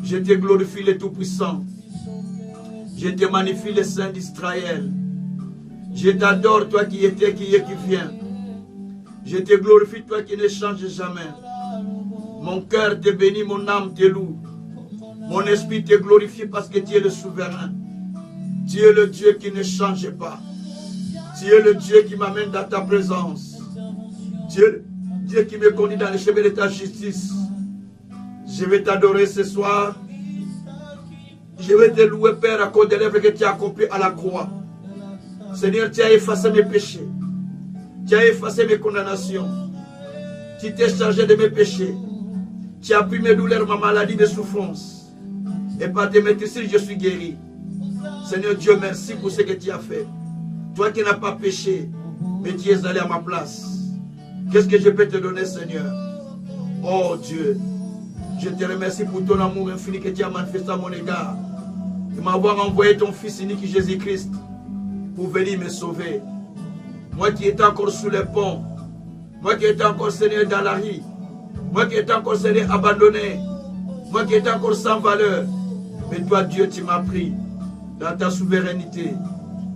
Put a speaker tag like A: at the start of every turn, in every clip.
A: Je te glorifie le Tout-Puissant. Je te magnifie le Saint d'Israël. Je t'adore, toi qui étais, qui est, qui vient. Je te glorifie, toi qui ne changes jamais. Mon cœur te bénit, mon âme te loue. Mon esprit te glorifie parce que tu es le souverain. Tu es le Dieu qui ne change pas. Tu es le Dieu qui m'amène dans ta présence. Tu es le Dieu qui me conduit dans les chemins de ta justice. Je vais t'adorer ce soir. Je vais te louer, Père, à cause de l'œuvre que tu as accomplie à la croix. Seigneur, tu as effacé mes péchés. Tu as effacé mes condamnations. Tu t'es chargé de mes péchés. Tu as pris mes douleurs, ma maladie, mes souffrances. Et par tes maîtrises, je suis guéri. Seigneur Dieu, merci pour ce que tu as fait. Toi qui n'as pas péché, mais tu es allé à ma place. Qu'est-ce que je peux te donner, Seigneur? Oh Dieu, je te remercie pour ton amour infini que tu as manifesté à mon égard. De m'avoir envoyé ton Fils unique Jésus-Christ pour venir me sauver. Moi qui étais encore sous les ponts, moi qui étais encore, Seigneur, dans la rue, moi qui étais encore, Seigneur, abandonné, moi qui étais encore sans valeur. Mais toi, Dieu, tu m'as pris dans ta souveraineté,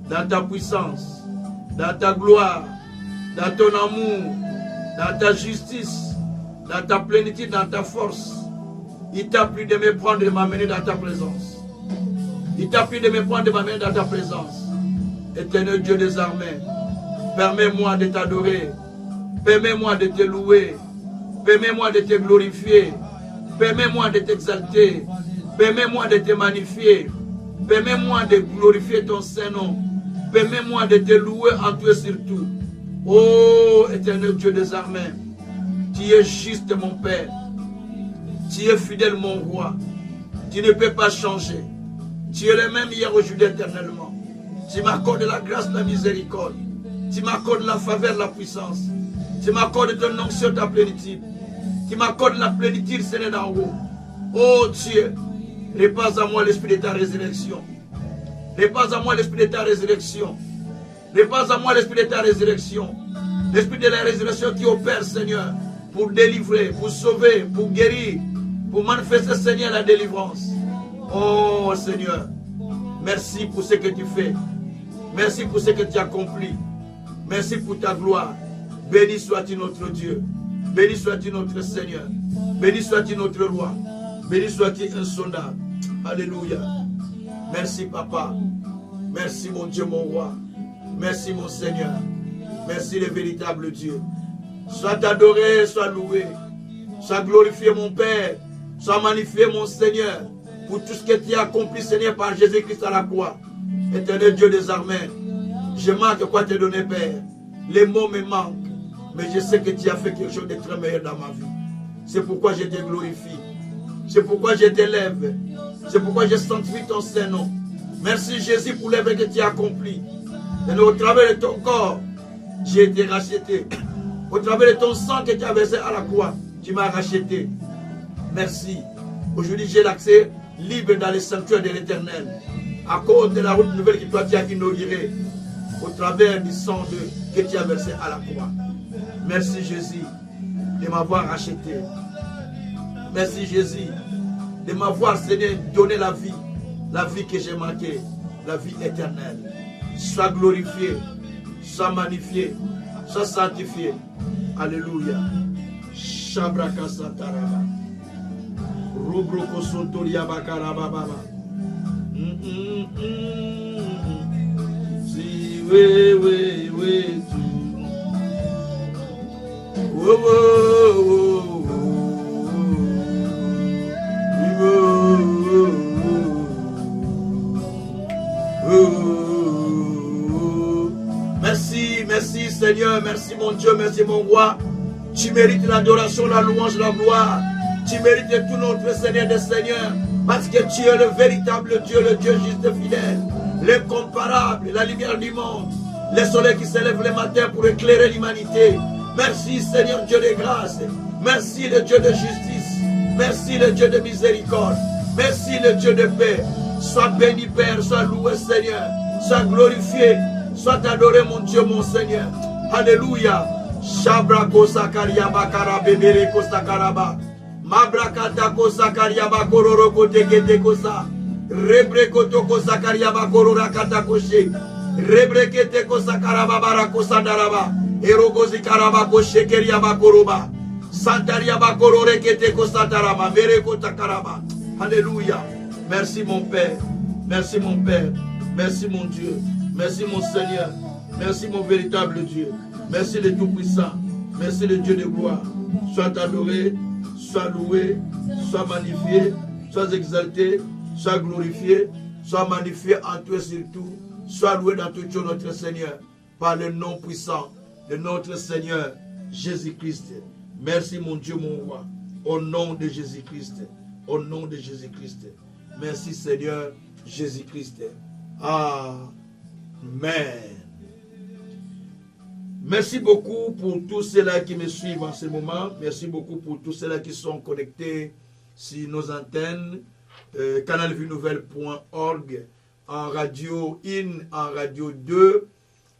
A: dans ta puissance, dans ta gloire, dans ton amour, dans ta justice, dans ta plénitude, dans ta force. Il t'a pris de me prendre et de m'amener dans ta présence. Il t'a pris de me prendre et de m'amener dans ta présence. Éternel Dieu des armées, permets-moi de t'adorer. Permets-moi de te louer. Permets-moi de te glorifier. Permets-moi de t'exalter. Permets-moi de te magnifier. Permets-moi de glorifier ton Saint-Nom. Permets-moi de te louer en tout et surtout. Oh, éternel Dieu des armées, tu es juste mon Père. Tu es fidèle mon roi. Tu ne peux pas changer. Tu es le même hier, aujourd'hui, éternellement. Tu m'accordes la grâce, la miséricorde. Tu m'accordes la faveur, la puissance. Tu m'accordes ton onction, ta plénitude. Tu m'accordes la plénitude, Seigneur d'en haut. Oh Dieu, répands à moi l'esprit de ta résurrection. Répands à moi l'esprit de ta résurrection. Répands à moi l'esprit de ta résurrection. L'esprit de la résurrection qui opère, Seigneur, pour délivrer, pour sauver, pour guérir, pour manifester, Seigneur, la délivrance. Oh Seigneur, merci pour ce que tu fais. Merci pour ce que tu as accompli. Merci pour ta gloire. Béni sois-tu notre Dieu. Béni sois-tu notre Seigneur. Béni sois-tu notre roi. Béni sois-tu insondable. Alléluia. Merci Papa. Merci mon Dieu, mon roi. Merci mon Seigneur. Merci le véritable Dieu. Sois adoré, sois loué. Sois glorifié mon Père. Sois magnifié mon Seigneur. Pour tout ce que tu as accompli, Seigneur, par Jésus-Christ à la croix. Éternel Dieu des armées, je manque quoi te donner, Père. Les mots me manquent. Mais je sais que tu as fait quelque chose de très meilleur dans ma vie. C'est pourquoi je te glorifie. C'est pourquoi je t'élève. C'est pourquoi je sanctifie ton Saint-Nom. Merci Jésus pour l'œuvre que tu as accomplie. Et au travers de ton corps, j'ai été racheté. Au travers de ton sang que tu as versé à la croix, tu m'as racheté. Merci. Aujourd'hui, j'ai l'accès libre dans les sanctuaires de l'Éternel. À cause de la route nouvelle que toi tu as inaugurée. Au travers du sang que tu as versé à la croix. Merci Jésus de m'avoir racheté. Merci Jésus de m'avoir, Seigneur, donné la vie que j'ai manquée, la vie éternelle. Sois glorifié, sois magnifié, sois sanctifié. Alléluia. Shabraka Sataraba. Rubroko Sotoria Bakarababa. Si, oui, tu. Merci Seigneur, merci mon Dieu, merci mon roi. Tu mérites l'adoration, la louange, la gloire. Tu mérites tout notre Seigneur des Seigneurs. Parce que tu es le véritable Dieu, le Dieu juste et fidèle, l'incomparable, la lumière du monde, le soleil qui s'élève le matin pour éclairer l'humanité. Merci Seigneur Dieu de grâce. Merci le Dieu de justice. Merci le Dieu de miséricorde. Merci le Dieu de paix. Sois béni Père, sois loué Seigneur. Sois glorifié. Sois adoré mon Dieu, mon Seigneur. Alléluia. Shabra kosa karia bakara bebere kosa karaba. Mabrakata kosa kariaba kororo kote kete kosa. Rebrekoto kosa kariaba korora kata koshe. Rebrekete kosa karaba bara kosa daraba. Erogozi karaba koshe keriaba koroba. Santariaba korore kete kosa daraba. Merekota karaba. Alléluia. Merci mon Père. Merci mon Père. Merci mon Dieu. Merci mon Seigneur. Merci mon véritable Dieu. Merci le Tout-Puissant. Merci le Dieu de gloire. Sois adoré, sois loué, sois magnifié, sois exalté, sois glorifié, sois magnifié en toi surtout. Sois loué dans toute chose notre Seigneur. Par le nom puissant de notre Seigneur Jésus-Christ. Merci mon Dieu, mon roi. Au nom de Jésus-Christ. Au nom de Jésus-Christ. Merci Seigneur Jésus-Christ. Amen. Merci beaucoup pour tous ceux-là qui me suivent en ce moment. Merci beaucoup pour tous ceux-là qui sont connectés sur nos antennes. canalvienouvelle.org, en radio 1, en radio 2.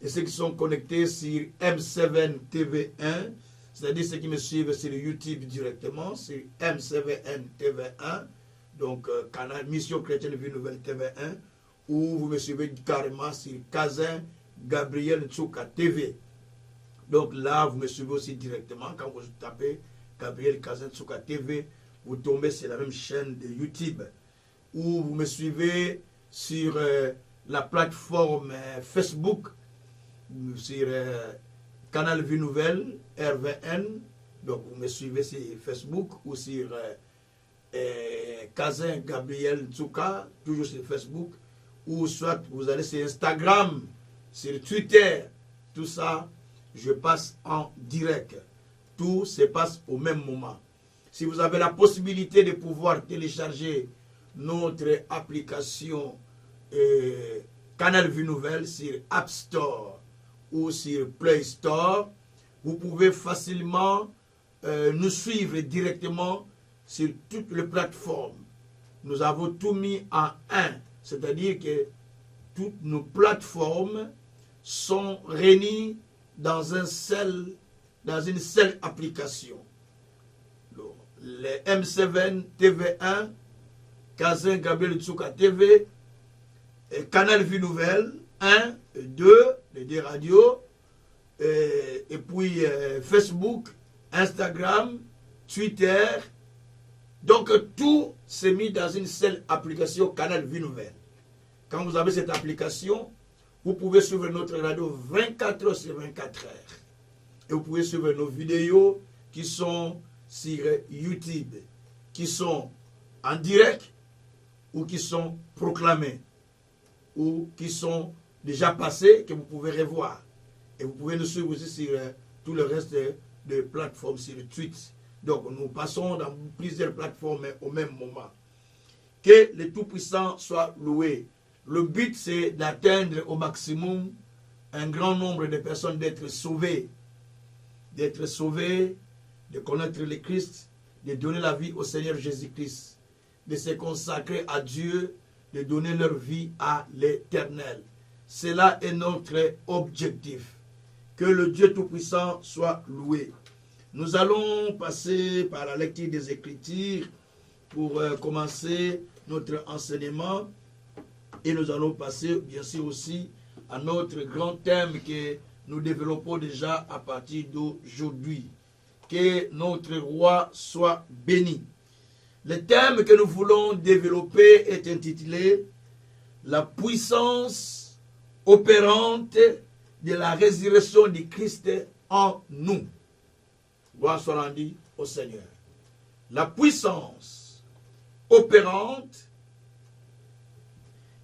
A: Et ceux qui sont connectés sur M7 TV1. C'est-à-dire ceux qui me suivent sur YouTube directement, sur M7N TV1. Donc, canal Mission Chrétienne Vie Nouvelle TV1. Ou vous me suivez carrément sur Kazin Gabriel Tchouka TV. Donc là, vous me suivez aussi directement. Quand vous tapez Gabriel Kazin Tchouka TV, vous tombez sur la même chaîne de YouTube. Ou vous me suivez sur la plateforme Facebook, sur Canal Vie Nouvelle, RVN. Donc vous me suivez sur Facebook ou sur Kazin Gabriel Tchouka, toujours sur Facebook. Ou soit vous allez sur Instagram, sur Twitter, tout ça, je passe en direct. Tout se passe au même moment. Si vous avez la possibilité de pouvoir télécharger notre application Canal Vie Nouvelle sur App Store ou sur Play Store, vous pouvez facilement nous suivre directement sur toutes les plateformes. Nous avons tout mis en un. C'est-à-dire que toutes nos plateformes sont réunies dans une seule application. Les M7 TV1, Kazin Gabriel Tchouka TV, et Canal Vie Nouvelle 1 et 2, les deux radios, et puis Facebook, Instagram, Twitter. Donc tout s'est mis dans une seule application Canal Vie Nouvelle. Quand vous avez cette application, vous pouvez suivre notre radio 24 heures sur 24 heures. Et vous pouvez suivre nos vidéos qui sont sur YouTube, qui sont en direct ou qui sont proclamées ou qui sont déjà passées, que vous pouvez revoir. Et vous pouvez nous suivre aussi sur tout le reste de plateformes, sur le Twitch. Donc nous passons dans plusieurs plateformes au même moment. Que le Tout-Puissant soit loué. Le but, c'est d'atteindre au maximum un grand nombre de personnes, d'être sauvées, de connaître le Christ, de donner la vie au Seigneur Jésus-Christ, de se consacrer à Dieu, de donner leur vie à l'Éternel. Cela est notre objectif. Que le Dieu Tout-Puissant soit loué. Nous allons passer par la lecture des Écritures pour commencer notre enseignement. Et nous allons passer bien sûr aussi à notre grand thème que nous développons déjà à partir d'aujourd'hui. Que notre roi soit béni. Le thème que nous voulons développer est intitulé « La puissance opérante de la résurrection du Christ en nous ». Gloire soit rendue au Seigneur. La puissance opérante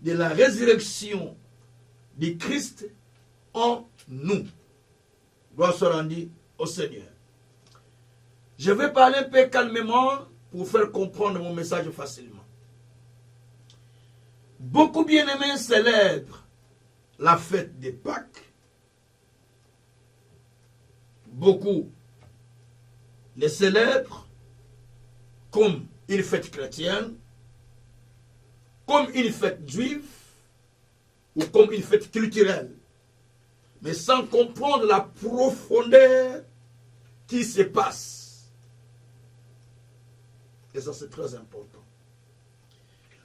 A: de la résurrection du Christ en nous. Gloire soit rendue au Seigneur. Je vais parler un peu calmement pour faire comprendre mon message facilement. Beaucoup bien-aimés célèbrent la fête de Pâques. Beaucoup les célèbrent comme une fête chrétienne, comme une fête juive ou comme une fête culturelle, mais sans comprendre la profondeur qui se passe Et ça, c'est très important.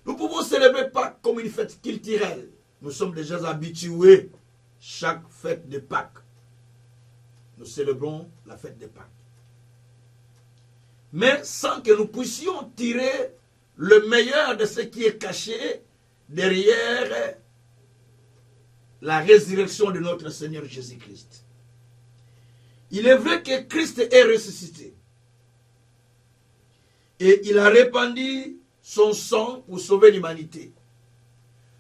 A: Nous pouvons célébrer Pâques comme une fête culturelle. Nous sommes déjà habitués chaque fête de Pâques. Nous célébrons la fête de Pâques. Mais sans que nous puissions tirer le meilleur de ce qui est caché derrière la résurrection de notre Seigneur Jésus-Christ. Il est vrai que Christ est ressuscité. Et il a répandu son sang pour sauver l'humanité.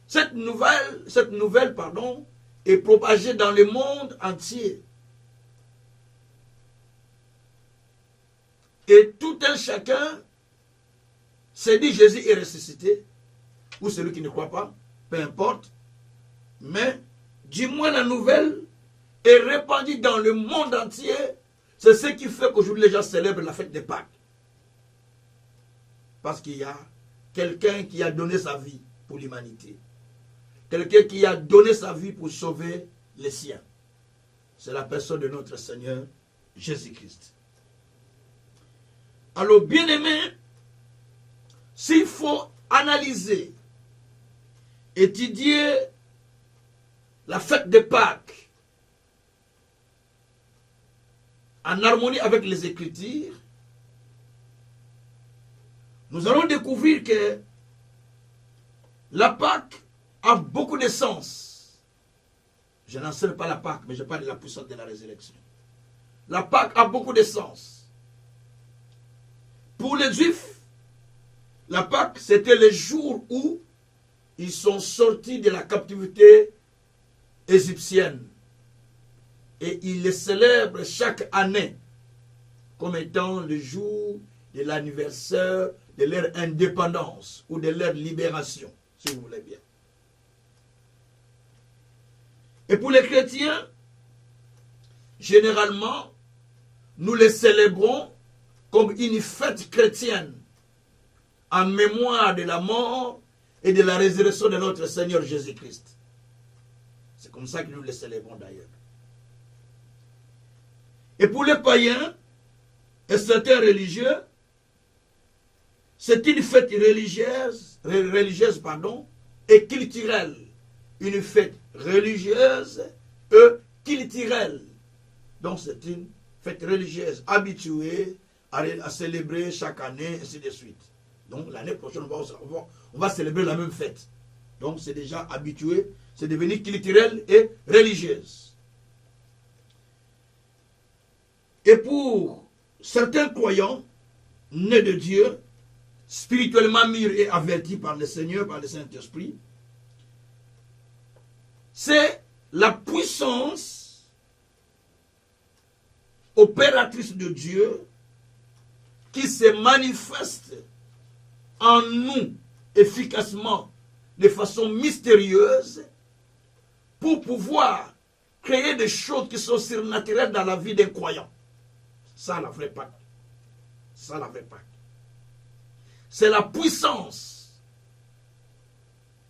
A: Cette nouvelle, est propagée dans le monde entier. Et tout un chacun s'est dit Jésus est ressuscité, ou celui qui ne croit pas, peu importe. Mais du moins la nouvelle est répandue dans le monde entier. C'est ce qui fait qu'aujourd'hui les gens célèbrent la fête de Pâques. Parce qu'il y a quelqu'un qui a donné sa vie pour l'humanité. Quelqu'un qui a donné sa vie pour sauver les siens. C'est la personne de notre Seigneur Jésus-Christ. Alors, bien-aimés, s'il faut analyser, étudier la fête de Pâques en harmonie avec les Écritures, nous allons découvrir que la Pâque a beaucoup de sens. Je n'enseigne pas la Pâque, mais je parle de la puissance de la résurrection. La Pâque a beaucoup de sens. Pour les Juifs, la Pâque, c'était le jour où ils sont sortis de la captivité égyptienne. Et ils le célèbrent chaque année comme étant le jour de l'anniversaire de leur indépendance ou de leur libération, si vous voulez bien. Et pour les chrétiens, généralement, nous les célébrons comme une fête chrétienne en mémoire de la mort et de la résurrection de notre Seigneur Jésus-Christ. C'est comme ça que nous les célébrons d'ailleurs. Et pour les païens et certains religieux, c'est une fête religieuse et culturelle. Une fête religieuse et culturelle. Donc c'est une fête religieuse habituée à célébrer chaque année, ainsi de suite. Donc l'année prochaine, on va célébrer la même fête. Donc c'est déjà habitué, c'est devenu culturel et religieuse. Et pour certains croyants, nés de Dieu, spirituellement mûrs et avertis par le Seigneur, par le Saint-Esprit, c'est la puissance opératrice de Dieu qui se manifeste en nous efficacement, de façon mystérieuse, pour pouvoir créer des choses qui sont surnaturelles dans la vie d'un croyant. Ça, la vraie Pâque. Ça, la vraie Pâque. C'est la puissance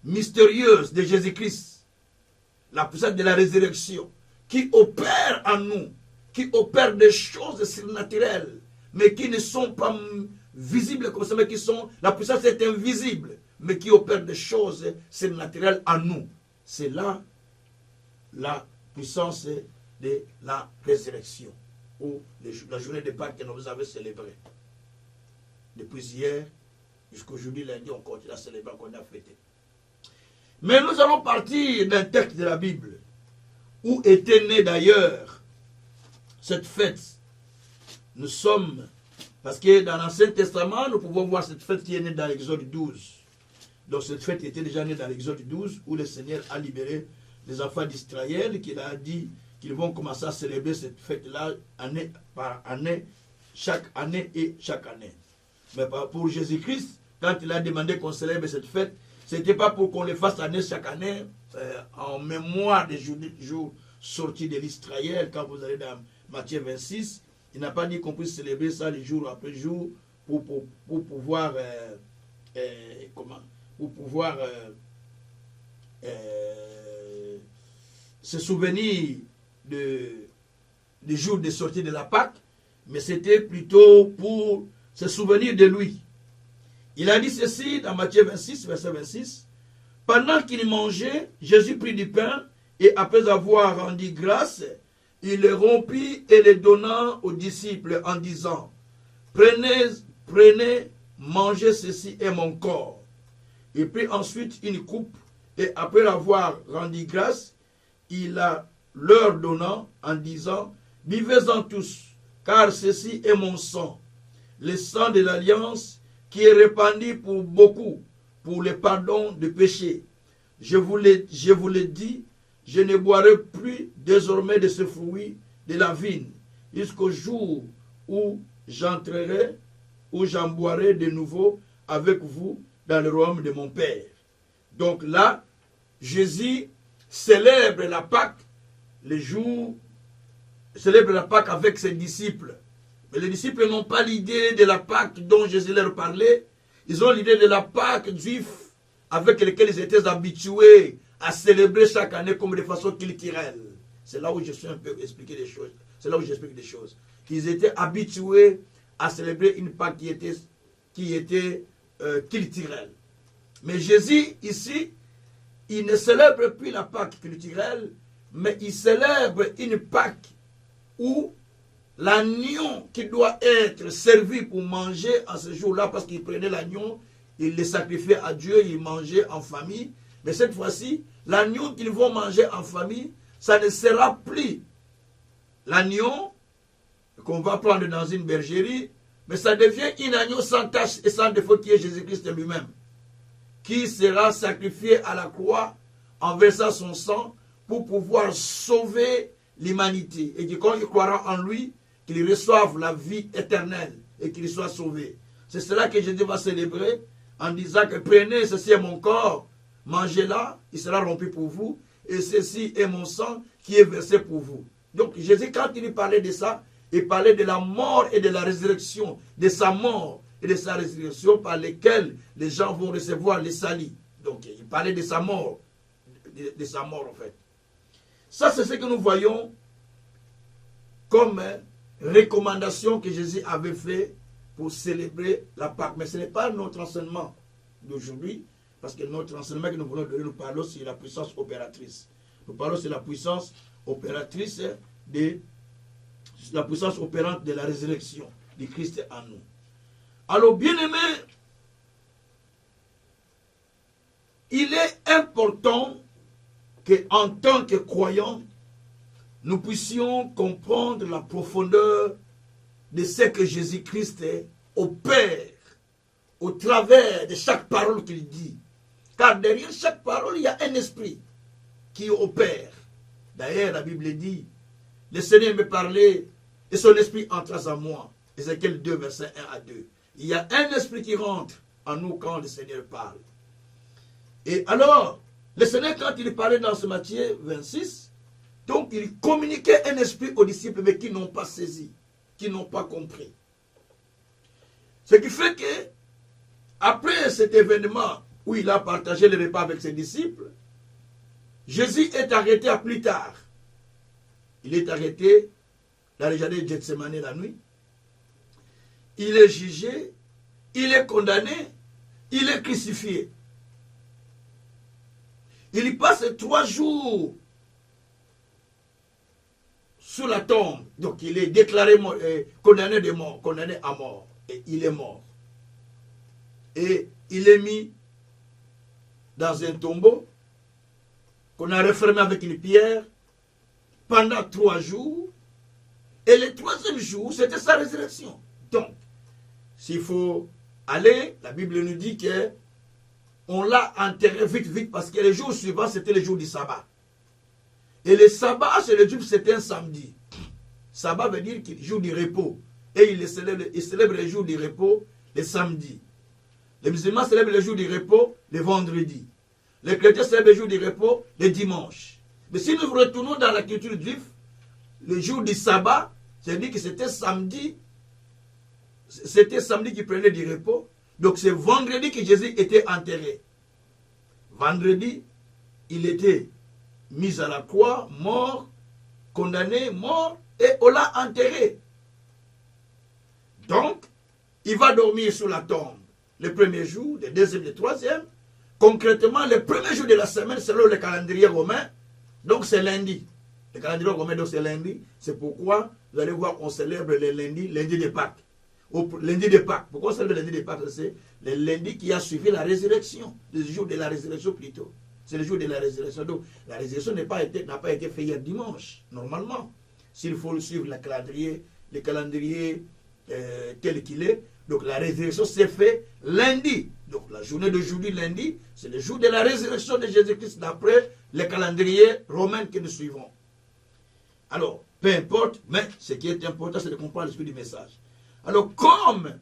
A: mystérieuse de Jésus-Christ, la puissance de la résurrection, qui opère en nous, qui opère des choses surnaturelles, mais qui ne sont pas visibles comme ça, mais qui sont, la puissance est invisible, mais qui opère des choses surnaturelles en nous. C'est là la puissance de la résurrection, ou la journée de Pâques que nous avons célébrée. Depuis hier jusqu'aujourd'hui, lundi, on continue à célébrer, on a fêté. Mais nous allons partir d'un texte de la Bible, où était née d'ailleurs cette fête. Nous sommes, parce que dans l'Ancien Testament, nous pouvons voir cette fête qui est née dans l'Exode 12. Donc cette fête était déjà née dans l'Exode 12, où le Seigneur a libéré les enfants d'Israël, qu'il a dit qu'ils vont commencer à célébrer cette fête-là année par année, chaque année et chaque année. Mais pour Jésus-Christ, quand il a demandé qu'on célèbre cette fête, ce n'était pas pour qu'on le fasse année chaque année, en mémoire des jours sortis de l'Israël. Quand vous allez dans Matthieu 26, il n'a pas dit qu'on puisse célébrer ça les jours après jour pour pouvoir se souvenir des jours de sortie de la Pâque, mais c'était plutôt pour se souvenir de lui. Il a dit ceci dans Matthieu 26, verset 26. Pendant qu'il mangeait, Jésus prit du pain et après avoir rendu grâce, il le rompit et le donna aux disciples en disant, prenez, prenez, mangez, ceci est mon corps. Il prit ensuite une coupe et après avoir rendu grâce, il la leur donna en disant, buvez-en tous, car ceci est mon sang, le sang de l'alliance qui est répandu pour beaucoup, pour le pardon de péchés. Je vous le dis, je ne boirai plus désormais de ce fruit de la vigne, jusqu'au jour où j'entrerai, où j'en boirai de nouveau avec vous dans le royaume de mon Père. Donc là, Jésus célèbre la Pâque, le jour, célèbre la Pâque avec ses disciples. Mais les disciples n'ont pas l'idée de la Pâque dont Jésus leur parlait. Ils ont l'idée de la Pâque juive avec laquelle ils étaient habitués à célébrer chaque année comme de façon culturelle. C'est là où je suis un peu expliqué des choses. C'est là où j'explique des choses. Ils étaient habitués à célébrer une Pâque qui était culturelle. Mais Jésus, ici, il ne célèbre plus la Pâque culturelle, mais il célèbre une Pâque où l'agneau qui doit être servi pour manger en ce jour-là, parce qu'il prenait l'agneau, il le sacrifiait à Dieu, il mangeait en famille. Mais cette fois-ci, l'agneau qu'ils vont manger en famille, ça ne sera plus l'agneau qu'on va prendre dans une bergerie, mais ça devient un agneau sans tache et sans défaut qui est Jésus-Christ lui-même, qui sera sacrifié à la croix en versant son sang pour pouvoir sauver l'humanité. Et que quand il croira en lui, qu'il reçoive la vie éternelle et qu'il soit sauvé. C'est cela que Jésus va célébrer en disant que prenez, ceci est mon corps, mangez-la, il sera rompu pour vous, et ceci est mon sang qui est versé pour vous. Donc Jésus, quand il parlait de ça, il parlait de la mort et de la résurrection, de sa mort et de sa résurrection par lesquelles les gens vont recevoir les salis. Donc il parlait de sa mort, de sa mort en fait. Ça c'est ce que nous voyons comme recommandation que Jésus avait fait pour célébrer la Pâque. Mais ce n'est pas notre enseignement d'aujourd'hui, parce que notre enseignement que nous voulons donner, nous parlons sur la puissance opératrice. Nous parlons sur la puissance opératrice la puissance opérante de la résurrection du Christ en nous. Alors, bien-aimés, il est important qu'en tant que croyants, nous puissions comprendre la profondeur de ce que Jésus-Christ opère au travers de chaque parole qu'il dit. Car derrière chaque parole, il y a un esprit qui opère. D'ailleurs, la Bible dit, le Seigneur me parlait et son esprit entra en moi. Ézéchiel 2, verset 1 à 2. Il y a un esprit qui rentre en nous quand le Seigneur parle. Et alors, le Seigneur, quand il parlait dans ce Matthieu 26, donc il communiquait un esprit aux disciples, mais qui n'ont pas saisi, qui n'ont pas compris. Ce qui fait que, après cet événement où il a partagé le repas avec ses disciples, Jésus est arrêté à plus tard. Il est arrêté dans le jardin de Gethsemane la nuit. Il est jugé, il est condamné, il est crucifié. Il y passe 3 jours sous la tombe. Donc il est déclaré mort, condamné de mort, condamné à mort. Et il est mort. Et il est mis dans un tombeau qu'on a refermé avec une pierre pendant 3 jours. Et le 3e jour, c'était sa résurrection. Donc, s'il faut aller, la Bible nous dit que on l'a enterré vite, parce que le jour suivant, c'était le jour du sabbat. Et le sabbat, chez les Juifs, c'était un samedi. Sabbat veut dire qu'il jour du repos. Et il célèbre le jour du repos le samedi. Les musulmans célèbrent le jour du repos le vendredi. Les chrétiens célèbrent le jour du repos le dimanche. Mais si nous retournons dans la culture juive, le jour du sabbat, c'est-à-dire que c'était samedi qui prenait du repos. Donc c'est vendredi que Jésus était enterré. Vendredi, il était mis à la croix, mort, condamné, mort, et on l'a enterré. Donc, il va dormir sous la tombe. le premier jour, le deuxième, le troisième. Concrètement, le premier jour de la semaine, selon le calendrier romain, donc c'est lundi. Le calendrier romain, donc c'est lundi. C'est pourquoi vous allez voir qu'on célèbre le lundi, lundi de Pâques. Lundi de Pâques. Pourquoi on célèbre le lundi de Pâques? C'est le lundi qui a suivi la résurrection. Le jour de la résurrection plutôt. C'est le jour de la résurrection. Donc la résurrection n'a pas été faite hier dimanche, normalement. S'il faut suivre le calendrier tel qu'il est, donc la résurrection s'est faite lundi. Donc la journée d'aujourd'hui, lundi, c'est le jour de la résurrection de Jésus-Christ d'après le calendrier romain que nous suivons. Alors, peu importe, mais ce qui est important, c'est de comprendre l'esprit du message. Alors, comme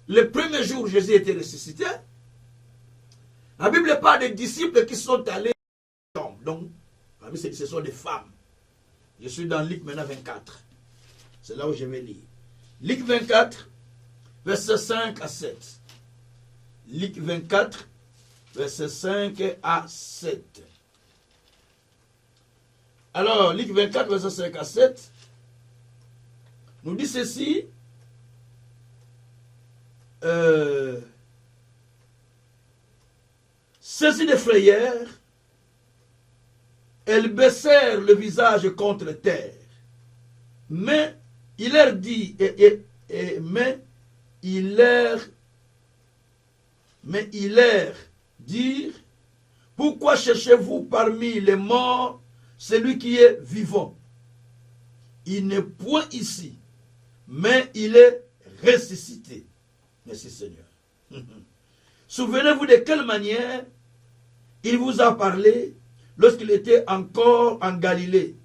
A: le premier jour Jésus était ressuscité, la Bible parle des disciples qui sont allés à la tombe. Donc, ce sont des femmes. Je suis dans Luc maintenant 24. C'est là où je vais lire. Luc 24, versets 5 à 7. Luc 24, versets 5 à 7. Alors, Luc 24, versets 5 à 7, nous dit ceci. Saisis de frayeur, elles baissèrent le visage contre terre. Mais il leur dit, mais il leur dit, pourquoi cherchez-vous parmi les morts celui qui est vivant? Il n'est point ici, mais il est ressuscité. Merci Seigneur. Souvenez-vous de quelle manière il vous a parlé lorsqu'il était encore en Galilée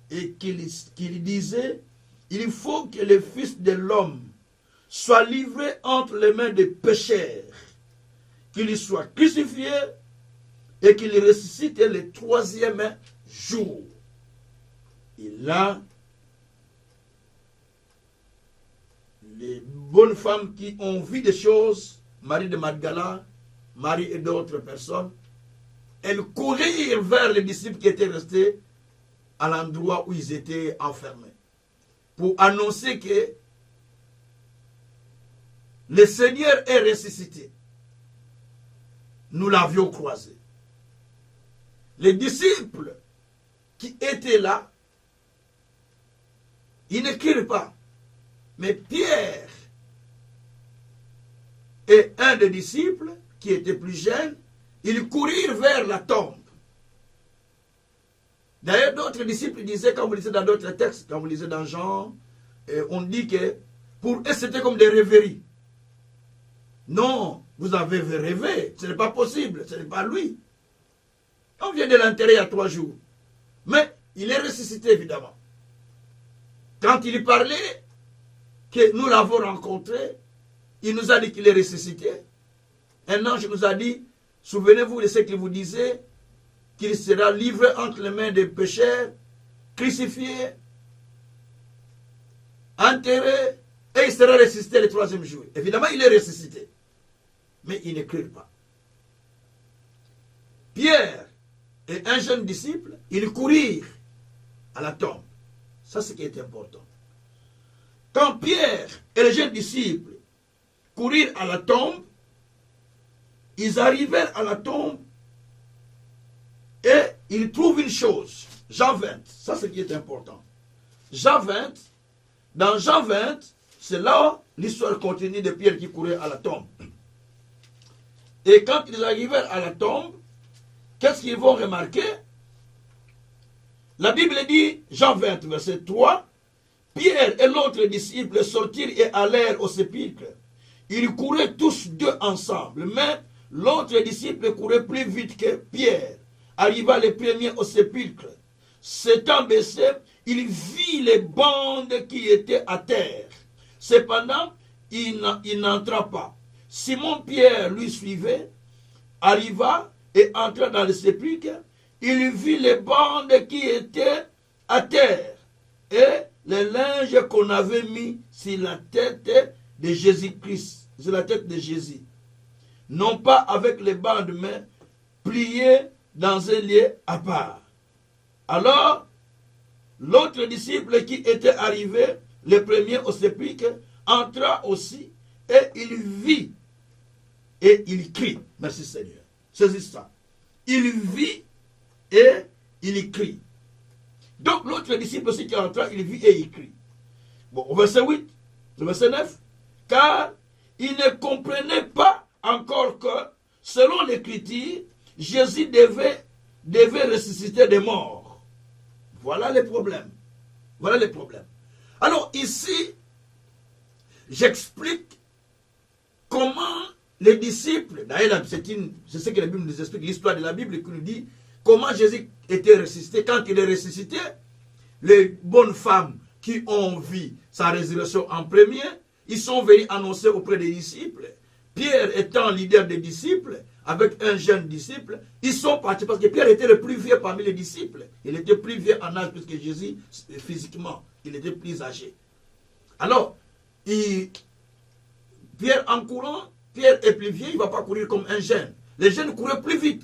A: et qu'il disait, il faut que le Fils de l'homme soit livré entre les mains des pécheurs, qu'il soit crucifié et qu'il ressuscite le troisième jour. Et là, les bonnes femmes qui ont vu des choses, Marie de Magdala, Marie et d'autres personnes, elles courirent vers les disciples qui étaient restés à l'endroit où ils étaient enfermés, pour annoncer que le Seigneur est ressuscité. Nous l'avions croisé. Les disciples qui étaient là, ils n'écrivent pas. Mais Pierre et un des disciples, qui était plus jeune, ils courirent vers la tombe. D'ailleurs, d'autres disciples disaient, quand vous lisez dans d'autres textes, quand vous lisez dans Jean, on dit que pour eux, c'était comme des rêveries. Non, vous avez rêvé, ce n'est pas possible, ce n'est pas lui. On vient de l'enterrer il y a 3 jours. Mais il est ressuscité, évidemment. Quand il parlait, que nous l'avons rencontré, il nous a dit qu'il est ressuscité. Un ange nous a dit, souvenez-vous de ce qu'il vous disait, qu'il sera livré entre les mains des pécheurs, crucifié, enterré, et il sera ressuscité le 3e jour. Évidemment, il est ressuscité. Mais il n'écrit pas. Pierre et un jeune disciple, ils courirent à la tombe. Ça, c'est ce qui est important. Quand Pierre et les jeunes disciples courirent à la tombe, ils arrivèrent à la tombe et ils trouvent une chose. Jean 20, ça c'est ce qui est important. Jean 20, dans Jean 20, c'est là l'histoire continue de Pierre qui courait à la tombe. Et quand ils arrivèrent à la tombe, qu'est-ce qu'ils vont remarquer? La Bible dit, Jean 20, verset 3, Pierre et l'autre disciple sortirent et allèrent au sépulcre. Ils couraient tous deux ensemble, mais l'autre disciple courait plus vite que Pierre. Arriva le premier au sépulcre. S'étant baissé, il vit les bandes qui étaient à terre. Cependant, il n'entra pas. Simon-Pierre lui suivait, arriva et entra dans le sépulcre. Il vit les bandes qui étaient à terre et les linges qu'on avait mis sur la tête de Jésus-Christ, sur la tête de Jésus. Non pas avec les bandes, mais pliées dans un lieu à part. Alors, l'autre disciple qui était arrivé, le premier au sépulcre, entra aussi et il vit et il crie. Merci Seigneur. C'est ça. Il vit et il crie. Donc l'autre disciple aussi qui est entré, il vit et il crie. Bon, au verset 8, au verset 9, car il ne comprenait pas encore que, selon l'Écriture, Jésus devait ressusciter des morts. Voilà les problèmes. Voilà les problèmes. Alors ici, j'explique comment les disciples, d'ailleurs c'est ce que la Bible nous explique, l'histoire de la Bible qui nous dit comment Jésus était ressuscité. Quand il est ressuscité, les bonnes femmes qui ont vu sa résurrection en premier, ils sont venus annoncer auprès des disciples. Pierre étant leader des disciples, avec un jeune disciple, ils sont partis parce que Pierre était le plus vieux parmi les disciples. Il était plus vieux en âge puisque Jésus, physiquement, il était plus âgé. Alors, Pierre en courant, Pierre est plus vieux, il ne va pas courir comme un jeune. Les jeunes couraient plus vite.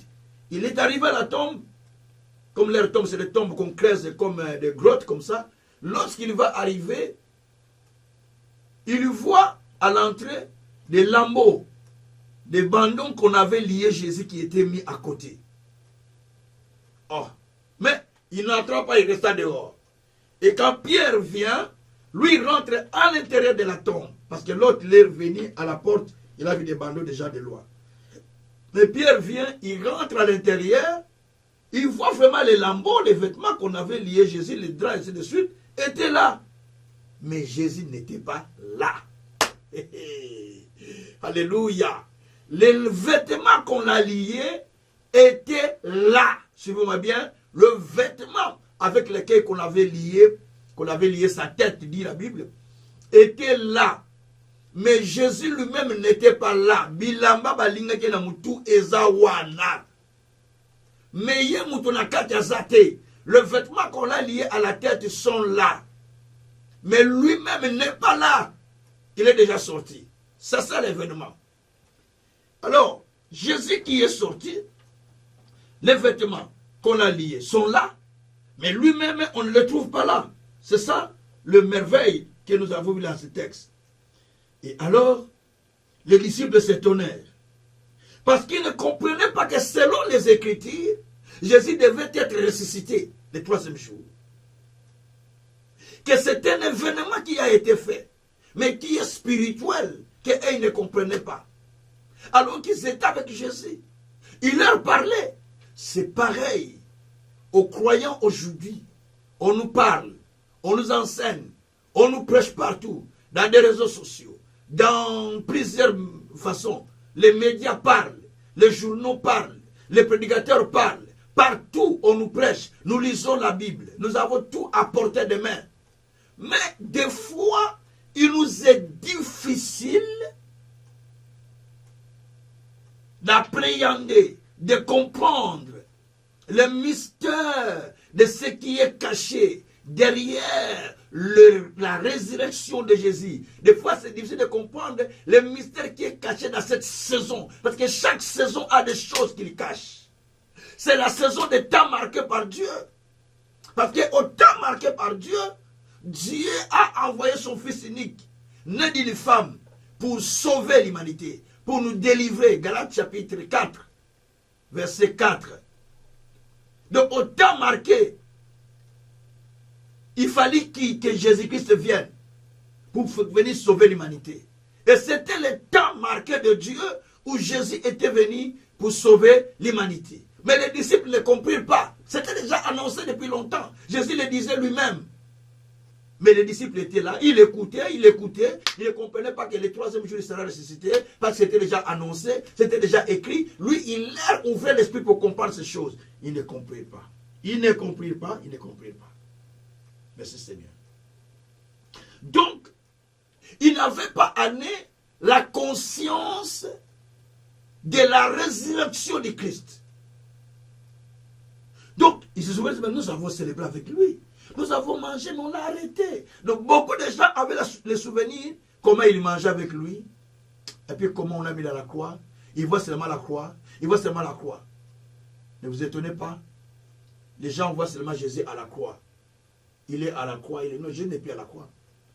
A: Il est arrivé à la tombe, comme leur tombe, c'est des tombes qu'on creuse comme des grottes comme ça. Lorsqu'il va arriver, il voit à l'entrée des lambeaux, des bandons qu'on avait liés Jésus qui étaient mis à côté. Oh, mais il n'entra pas, il resta dehors. Et quand Pierre vient, lui rentre à l'intérieur de la tombe. Parce que l'autre, il est revenu à la porte, il a vu des bandeaux déjà de loin. Mais Pierre vient, il rentre à l'intérieur, il voit vraiment les lambeaux, les vêtements qu'on avait liés Jésus, les draps, et ainsi de suite, étaient là. Mais Jésus n'était pas là. Alléluia. Les vêtements qu'on a liés étaient là. Suivez-moi bien. Le vêtement avec lequel qu'on avait lié sa tête, dit la Bible, était là. Mais Jésus lui-même n'était pas là. Bilamba balinga ke na mutu ezawana. Mais ye mutu na kati azate. Le vêtement qu'on a lié à la tête sont là. Mais lui-même n'est pas là. Il est déjà sorti. C'est ça l'événement. Alors, Jésus qui est sorti, les vêtements qu'on a liés sont là, mais lui-même, on ne le trouve pas là. C'est ça le merveille que nous avons vu dans ce texte. Et alors, les disciples s'étonnèrent. Parce qu'ils ne comprenaient pas que selon les Écritures, Jésus devait être ressuscité le troisième jour. Que c'est un événement qui a été fait, mais qui est spirituel, qu'ils ne comprenaient pas. Alors qu'ils étaient avec Jésus. Il leur parlait. C'est pareil aux croyants aujourd'hui. On nous parle, on nous enseigne, on nous prêche partout, dans des réseaux sociaux, dans plusieurs façons. Les médias parlent, les journaux parlent, les prédicateurs parlent. Partout on nous prêche, nous lisons la Bible, nous avons tout à portée de main. Mais des fois, il nous est difficile d'appréhender, de comprendre le mystère de ce qui est caché derrière la résurrection de Jésus. Des fois, c'est difficile de comprendre le mystère qui est caché dans cette saison. Parce que chaque saison a des choses qu'il cache. C'est la saison des temps marqués par Dieu. Parce qu'au temps marqué par Dieu, Dieu a envoyé son Fils unique, né d'une femme, pour sauver l'humanité, pour nous délivrer. Galates chapitre 4, verset 4. Donc au temps marqué, il fallait que Jésus-Christ vienne pour venir sauver l'humanité. Et c'était le temps marqué de Dieu où Jésus était venu pour sauver l'humanité. Mais les disciples ne comprirent pas. C'était déjà annoncé depuis longtemps. Jésus le disait lui-même. Mais les disciples étaient là, ils écoutaient, ils ne comprenaient pas que le troisième jour il sera ressuscité, parce que c'était déjà annoncé, c'était déjà écrit. Lui, il leur ouvrait l'esprit pour comprendre ces choses. Ils ne comprirent pas. Ils ne comprirent pas, ils ne comprirent pas. Merci Seigneur. Donc, ils n'avaient pas amené la conscience de la résurrection de Christ. Donc, ils se souviennent, mais nous avons célébré avec lui. Nous avons mangé, mais on l'a arrêté. Donc, beaucoup de gens avaient les souvenirs, comment ils mangeaient avec lui, et puis comment on l'a mis dans la croix. Ils voient seulement la croix. Ils voient seulement la croix. Ne vous étonnez pas. Les gens voient seulement Jésus à la croix. Il est à la croix. Il est non, Jésus n'est plus à la croix.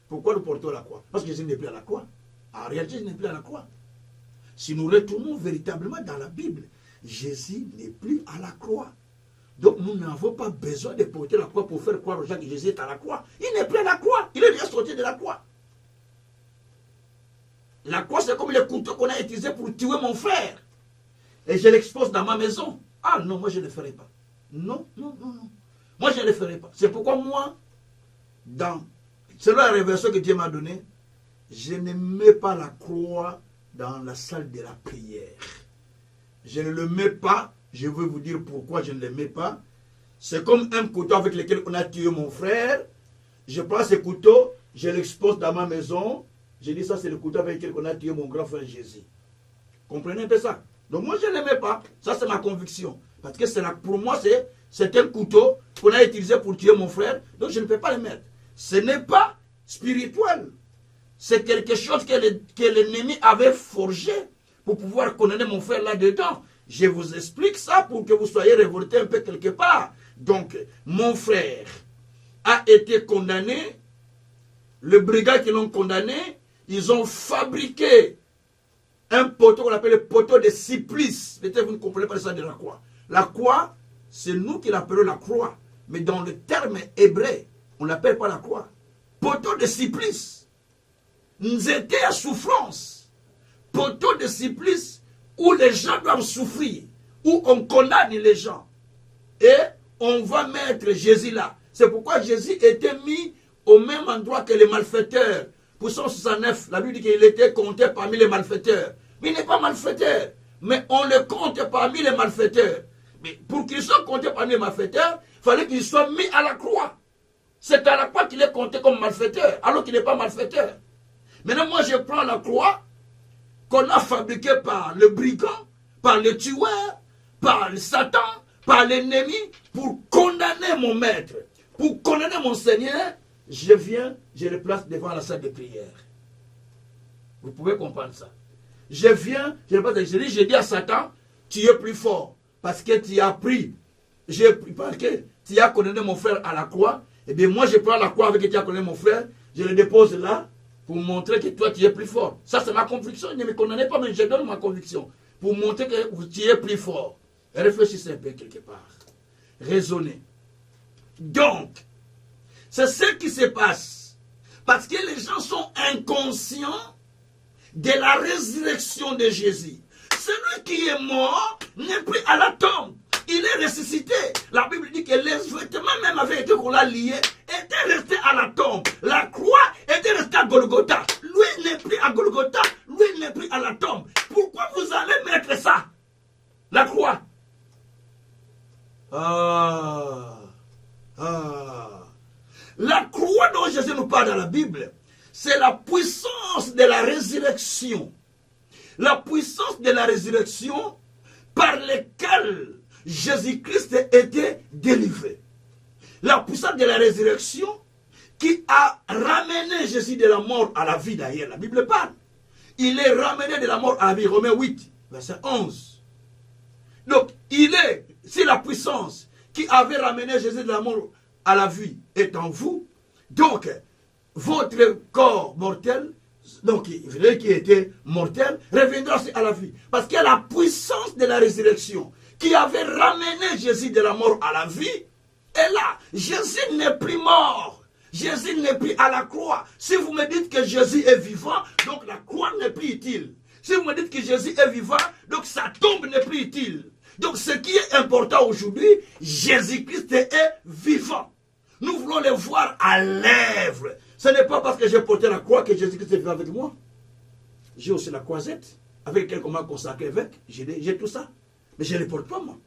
A: Pourquoi nous portons la croix? Parce que Jésus n'est plus à la croix. En réalité, Jésus n'est plus à la croix. si nous retournons véritablement dans la Bible, Jésus n'est plus à la croix. Donc nous n'avons pas besoin de porter la croix pour faire croire aux gens que Jésus est à la croix. Il n'est plus à la croix. Il est déjà sorti de la croix. La croix, c'est comme le couteau qu'on a utilisé pour tuer mon frère. Et je l'expose dans ma maison. Ah non, moi je ne le ferai pas. Non, non, non, non. Moi je ne le ferai pas. C'est pourquoi moi, selon la révélation que Dieu m'a donnée, je ne mets pas la croix dans la salle de la prière. Je ne le mets pas. Je vais vous dire pourquoi je ne le mets pas. C'est comme un couteau avec lequel on a tué mon frère. Je prends ce couteau, je l'expose dans ma maison. Je dis ça, c'est le couteau avec lequel on a tué mon grand frère Jésus. Comprenez un peu ça? Donc moi, je ne le mets pas. Ça, c'est ma conviction. Parce que pour moi, c'est un couteau qu'on a utilisé pour tuer mon frère. Donc je ne peux pas le mettre. Ce n'est pas spirituel. C'est quelque chose que l'ennemi avait forgé pour pouvoir condamner mon frère là-dedans. Je vous explique ça pour que vous soyez révoltés un peu quelque part. Donc, mon frère a été condamné. Le brigand qui l'ont condamné, ils ont fabriqué un poteau qu'on appelle le poteau de supplice. Peut-être vous ne comprenez pas ça de la croix. La croix, c'est nous qui l'appelons la croix. Mais dans le terme hébreu, on ne l'appelle pas la croix. Poteau de supplice. Nous étions à souffrance. Poteau de supplice où les gens doivent souffrir. Où on condamne les gens. Et on va mettre Jésus là. C'est pourquoi Jésus était mis au même endroit que les malfaiteurs. Pour 169, la Bible dit qu'il était compté parmi les malfaiteurs. Mais il n'est pas malfaiteur. Mais on le compte parmi les malfaiteurs. Mais pour qu'il soit compté parmi les malfaiteurs, il fallait qu'il soit mis à la croix. C'est à la croix qu'il est compté comme malfaiteur, alors qu'il n'est pas malfaiteur. Maintenant, moi, je prends la croix qu'on a fabriquée par le brigand, par le tueur, par le Satan, par l'ennemi, pour condamner mon maître, pour condamner mon Seigneur. Je viens, je le place devant la salle de prière. Vous pouvez comprendre ça. Je viens, je dis à Satan, tu es plus fort, parce que tu as pris, parce que tu as condamné mon frère à la croix. Eh bien, moi, je prends la croix avec qui tu as condamné mon frère, je le dépose là, pour montrer que toi, tu es plus fort. Ça, c'est ma conviction. Ne me condamnez pas, mais je donne ma conviction. Pour montrer que tu es plus fort. Réfléchissez un peu quelque part. Raisonnez. Donc, c'est ce qui se passe. Parce que les gens sont inconscients de la résurrection de Jésus. Celui qui est mort n'est plus à la tombe. Il est ressuscité. La Bible dit que les vêtements même avec lesquels on l'a lié étaient restés à la tombe. La croix était restée à Golgotha. Lui n'est plus à Golgotha. Lui n'est plus à la tombe. Pourquoi vous allez mettre ça? La croix. La croix dont Jésus nous parle dans la Bible, c'est la puissance de la résurrection. La puissance de la résurrection par laquelle Jésus-Christ était délivré. La puissance de la résurrection qui a ramené Jésus de la mort à la vie d'ailleurs. La Bible parle. Il est ramené de la mort à la vie. Romains 8, verset 11. Donc, si la puissance qui avait ramené Jésus de la mort à la vie est en vous, donc, votre corps mortel, donc qui était mortel, reviendra aussi à la vie. Parce que la puissance de la résurrection qui avait ramené Jésus de la mort à la vie est là. Jésus n'est plus mort. Jésus n'est plus à la croix. Si vous me dites que Jésus est vivant, donc la croix n'est plus utile. Si vous me dites que Jésus est vivant, donc sa tombe n'est plus utile. Donc ce qui est important aujourd'hui, Jésus-Christ est vivant. Nous voulons le voir à l'œuvre. Ce n'est pas parce que j'ai porté la croix que Jésus-Christ est vivant avec moi. J'ai aussi la croisette, avec laquelle on m'a consacré avec. J'ai tout ça. Mais je ne les porte pas, moi.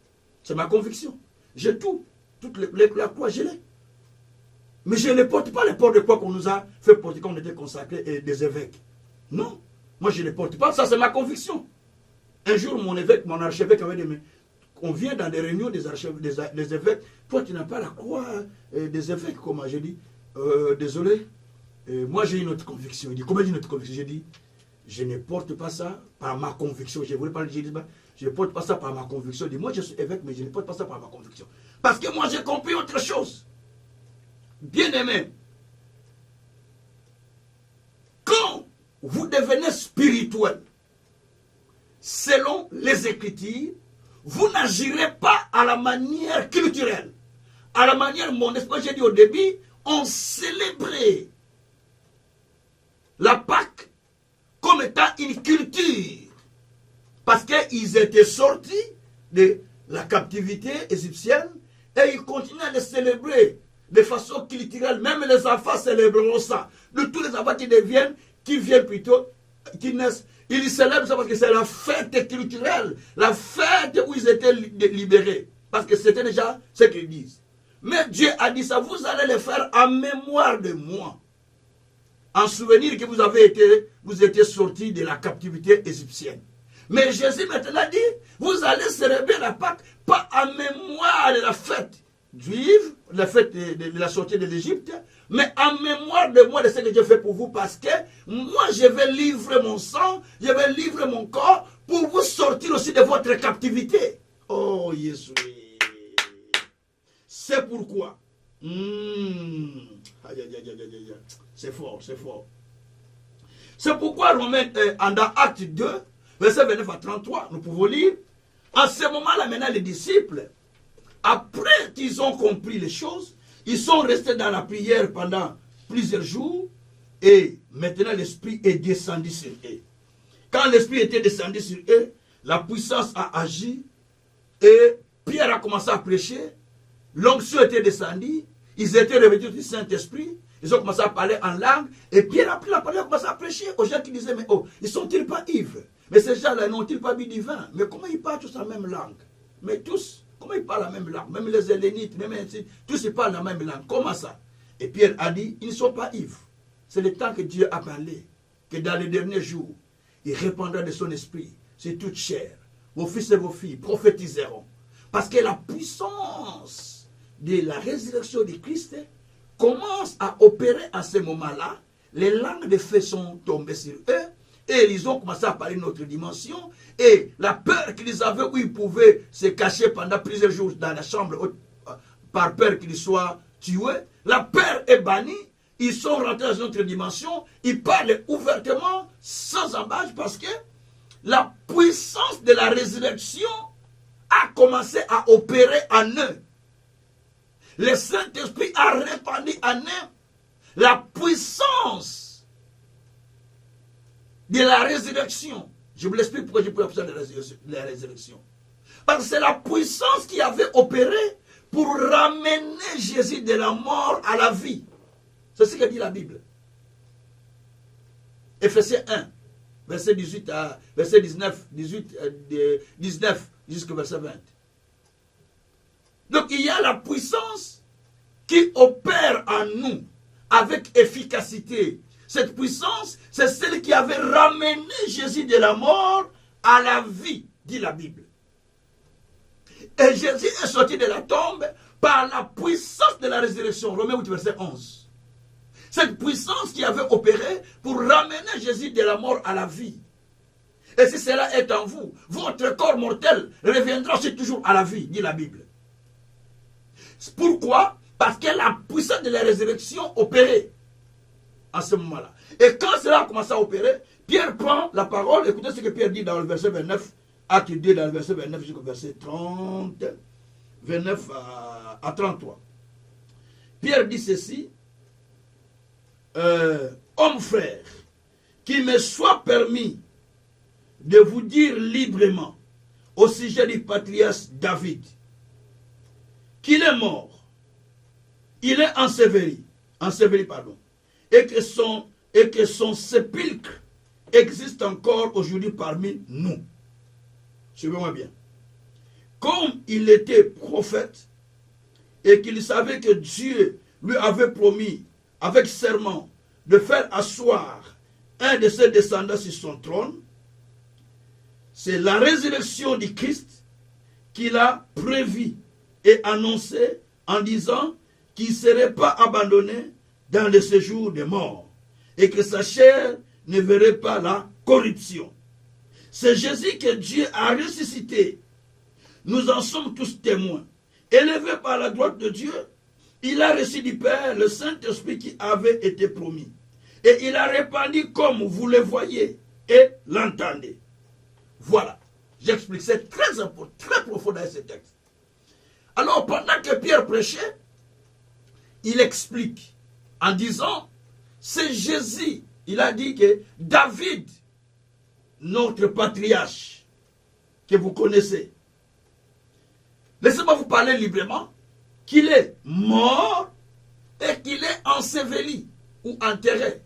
A: C'est ma conviction. J'ai tout. Toute la croix, je l'ai. Mais je ne porte pas les portes de croix qu'on nous a fait porter quand on était consacrés et des évêques. Non. Moi, je ne les porte pas. Ça, c'est ma conviction. Un jour, mon archevêque avait dit, mais on vient dans des réunions des évêques. Toi, tu n'as pas la croix des évêques. Comment? J'ai dit, désolé. Moi, j'ai une autre conviction. Il dit, comment j'ai une autre conviction? J'ai dit, je ne porte pas ça par ma conviction. Je voulais parler de je ne porte pas ça par ma conviction. Il dit, moi, je suis évêque, mais je ne porte pas ça par ma conviction. Parce que moi, j'ai compris autre chose. Bien-aimé, quand vous devenez spirituel, selon les Écritures, vous n'agirez pas à la manière culturelle, à la manière mondaine. J'ai dit au début, on célébrait la Pâque comme étant une culture, parce qu'ils étaient sortis de la captivité égyptienne et ils continuent à les célébrer de façon culturelle. Même les enfants célébreront ça. De tous les enfants qui viennent plutôt, qui naissent, ils célèbrent ça parce que c'est la fête culturelle, la fête où ils étaient libérés. Parce que c'était déjà ce qu'ils disent. Mais Dieu a dit ça, vous allez le faire en mémoire de moi. En souvenir que vous étiez sortis de la captivité égyptienne. Mais Jésus maintenant dit, vous allez célébrer la Pâque, pas en mémoire de la fête juive, la fête de la sortie de l'Égypte, mais en mémoire de moi, de ce que Dieu fait pour vous, parce que moi, je vais livrer mon sang, je vais livrer mon corps, pour vous sortir aussi de votre captivité. Oh, Jésus. C'est pourquoi. C'est fort, c'est fort. C'est pourquoi Romains, dans Acte 2, verset 29 à 33, nous pouvons lire. En ce moment-là, maintenant, les disciples, après qu'ils ont compris les choses, ils sont restés dans la prière pendant plusieurs jours et maintenant l'Esprit est descendu sur eux. Quand l'Esprit était descendu sur eux, la puissance a agi et Pierre a commencé à prêcher. L'onction était descendue, ils étaient revêtus du Saint-Esprit, ils ont commencé à parler en langue et Pierre a pris la parole et a commencé à prêcher aux gens qui disaient, mais oh, ils sont-ils pas ivres? Mais ces gens-là n'ont-ils pas bu du vin? Mais comment ils parlent tous la même langue? Mais tous, comment ils parlent la même langue? Même les Hellénites, même tous ils parlent la même langue. Comment ça? Et Pierre a dit, ils ne sont pas ivres. C'est le temps que Dieu a parlé, que dans les derniers jours, il répandra de son esprit sur toute chair. Vos fils et vos filles prophétiseront. Parce que la puissance de la résurrection du Christ commence à opérer à ce moment-là. Les langues de feu sont tombées sur eux. Et ils ont commencé à parler d'une autre dimension. Et la peur qu'ils avaient, où ils pouvaient se cacher pendant plusieurs jours dans la chambre, par peur qu'ils soient tués, la peur est bannie. Ils sont rentrés dans une autre dimension. Ils parlent ouvertement, sans embâche, parce que la puissance de la résurrection a commencé à opérer en eux. Le Saint-Esprit a répandu en eux la puissance de la résurrection. Je vous l'explique pourquoi je peux appeler la résurrection. Parce que c'est la puissance qui avait opéré pour ramener Jésus de la mort à la vie. C'est ce que dit la Bible. Éphésiens 1, verset 18 à verset 19, 19 jusqu'au verset 20. Donc il y a la puissance qui opère en nous avec efficacité. Cette puissance, c'est celle qui avait ramené Jésus de la mort à la vie, dit la Bible. Et Jésus est sorti de la tombe par la puissance de la résurrection. Romains 8, verset 11. Cette puissance qui avait opéré pour ramener Jésus de la mort à la vie. Et si cela est en vous, votre corps mortel reviendra aussi toujours à la vie, dit la Bible. Pourquoi? Parce que la puissance de la résurrection opérait à ce moment-là. Et quand cela a commencé à opérer, Pierre prend la parole. Écoutez ce que Pierre dit dans le verset 29, acte 2, dans le verset 29 jusqu'au verset 30, 29 à 33. Pierre dit ceci, homme frère, qu'il me soit permis de vous dire librement au sujet du patriarche David, qu'il est mort, il est enseveli, et que son sépulcre existe encore aujourd'hui parmi nous. Suivez-moi bien. Comme il était prophète et qu'il savait que Dieu lui avait promis avec serment de faire asseoir un de ses descendants sur son trône, c'est la résurrection du Christ qu'il a prévu et annoncé en disant qu'il ne serait pas abandonné dans le séjour des morts et que sa chair ne verrait pas la corruption. C'est Jésus que Dieu a ressuscité. Nous en sommes tous témoins. Élevé par la droite de Dieu, il a reçu du Père le Saint-Esprit qui avait été promis. Et il a répandu comme vous le voyez et l'entendez. Voilà. J'explique. C'est très important, très profond dans ce texte. Alors, pendant que Pierre prêchait, il explique en disant, c'est Jésus. Il a dit que David, notre patriarche, que vous connaissez, laissez-moi vous parler librement, qu'il est mort et qu'il est enseveli ou enterré.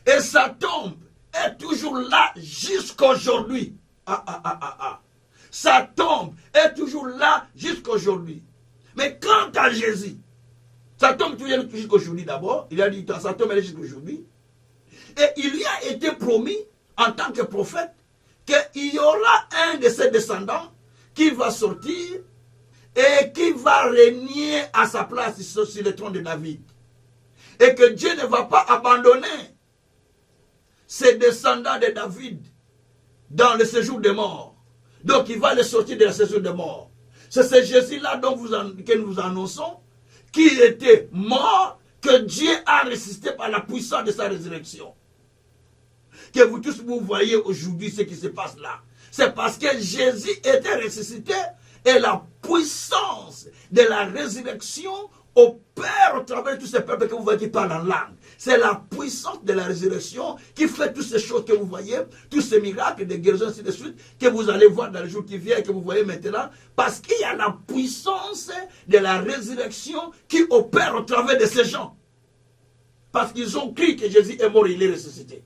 A: Et sa tombe est toujours là jusqu'aujourd'hui. Sa tombe est toujours là jusqu'aujourd'hui. Mais quant à Jésus, sa tombe toujours jusqu'aujourd'hui d'abord, il a dit sa tombe est jusqu'aujourd'hui. Et il lui a été promis, en tant que prophète, qu'il y aura un de ses descendants qui va sortir et qui va régner à sa place sur le trône de David. Et que Dieu ne va pas abandonner ses descendants de David dans le séjour des morts. Donc il va les sortir de la séjour des morts. C'est ce Jésus-là que nous annonçons, qui était mort, que Dieu a ressuscité par la puissance de sa résurrection. Que vous tous vous voyez aujourd'hui ce qui se passe là. C'est parce que Jésus était ressuscité et la puissance de la résurrection opère au travers de tous ces peuples que vous voyez qui parlent en langue. C'est la puissance de la résurrection qui fait toutes ces choses que vous voyez, tous ces miracles de guérison, ainsi de suite, que vous allez voir dans le jour qui vient et que vous voyez maintenant, parce qu'il y a la puissance de la résurrection qui opère au travers de ces gens. Parce qu'ils ont cru que Jésus est mort et il est ressuscité.